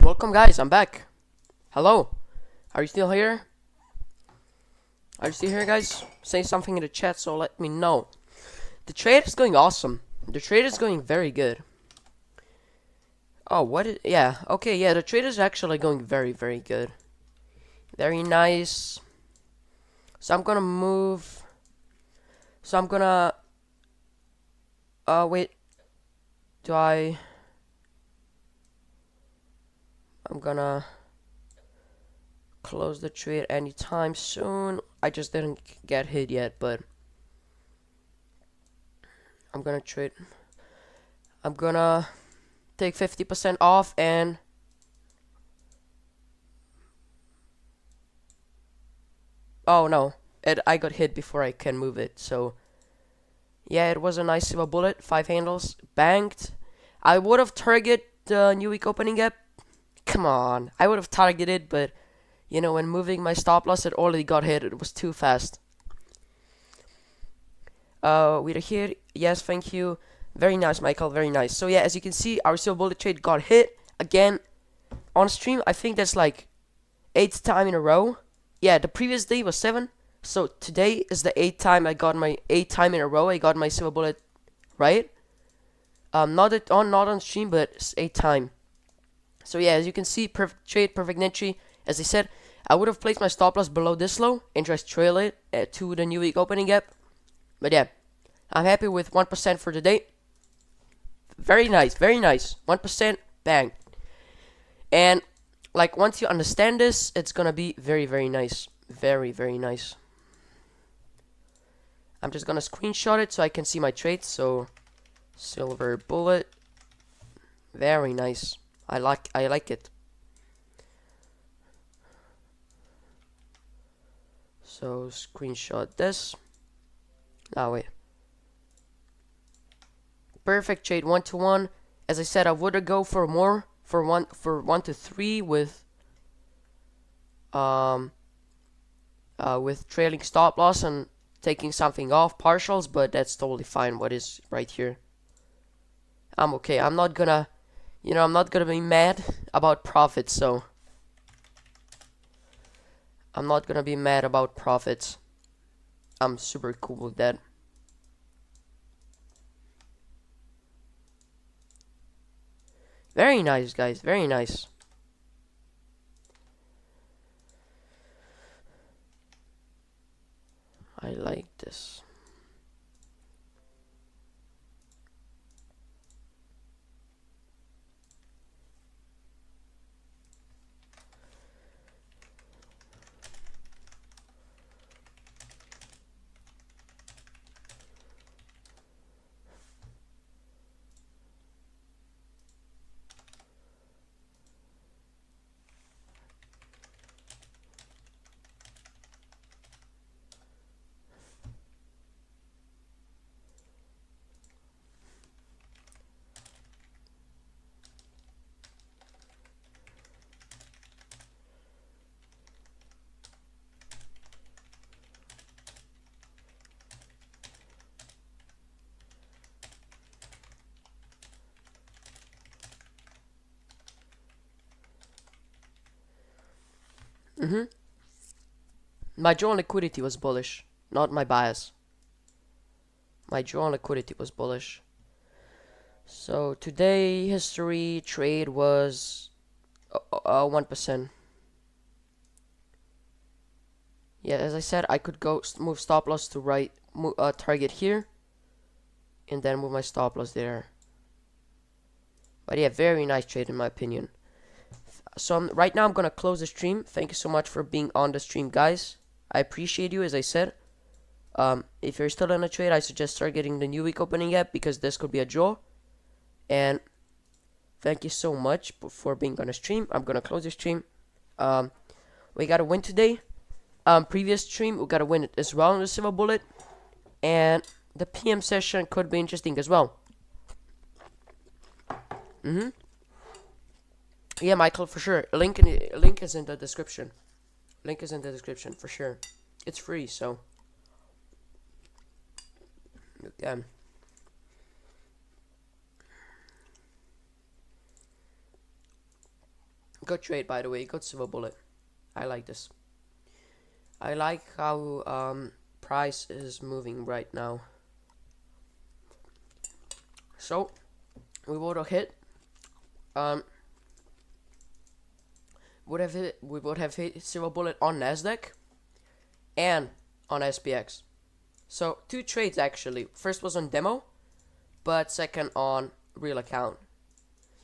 Welcome, guys. I'm back. Hello. Are you still here? Are you still here, guys? Say something in the chat so let me know. The trade is going awesome. The trade is going very good. Oh, what is... Yeah, okay, yeah, the trade is actually going very, very good. Very nice. So I'm gonna move... So I'm gonna... wait. I'm gonna close the trade anytime soon. I just didn't get hit yet, but... I'm gonna trade... I'm gonna take 50% off and... Oh, no. I got hit before I can move it, so... Yeah, it was a nice silver bullet. 5 handles. Banked. I would have targeted the new week opening gap. Come on. I would have targeted, but... You know, when moving my stop loss, it already got hit. It was too fast. We're here. Yes, thank you. Very nice, Michael. Very nice. So, yeah, as you can see, our silver bullet trade got hit. Again, on stream, I think that's like 8th time in a row. Yeah, the previous day was 7. So today is the 8th time I got my 8th time in a row. I got my silver bullet right. Not on stream, but it's 8th time. So yeah, as you can see, perfect trade, perfect entry. As I said, I would have placed my stop loss below this low and just trail it to the new week opening gap. But yeah, I'm happy with 1% for the day. Very nice, very nice. 1%, bang. And like once you understand this, it's gonna be very, very nice. Very, very nice. I'm just gonna screenshot it so I can see my trades. So silver bullet, very nice. I like it. So screenshot this. Oh wait. Perfect trade 1-to-1. As I said, I would go for more for 1 to 3 with trailing stop loss and taking something off partials, but that's totally fine. What is right here? I'm okay. I'm not gonna, I'm not gonna be mad about profits. So I'm not gonna be mad about profits. I'm super cool with that. Very nice, guys. Very nice. I like this. My drawn liquidity was bullish, not my bias. My drawn liquidity was bullish. So today history trade was 1%. Yeah, as I said, I could go move stop loss to right target here, and then move my stop loss there. But yeah, very nice trade in my opinion. So right now I'm gonna close the stream. Thank you so much for being on the stream, guys. I appreciate you, as I said. If you're still in a trade, I suggest start getting the new week opening app because this could be a draw. And thank you so much for being on the stream. I'm gonna close the stream. We got a win today. Previous stream we got a win as well in the silver bullet, and the PM session could be interesting as well. Yeah, Michael, for sure. Link is in the description. Link is in the description for sure. It's free, so okay. Good trade, by the way. Good silver bullet. I like this. I like how price is moving right now. So we would have hit we would have hit silver bullet on Nasdaq and on SPX. So 2 trades actually. First was on demo, but second on real account,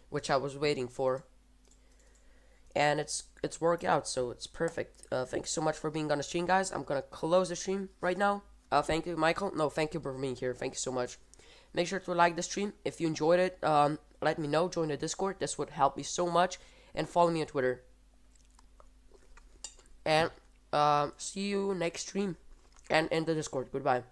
which I was waiting for. And it's worked out, so it's perfect. Thanks so much for being on the stream, guys. I'm gonna close the stream right now. Thank you, Michael. No, thank you for being here. Thank you so much. Make sure to like the stream if you enjoyed it. Let me know. Join the Discord. This would help me so much. And follow me on Twitter. And see you next stream and in the Discord. Goodbye.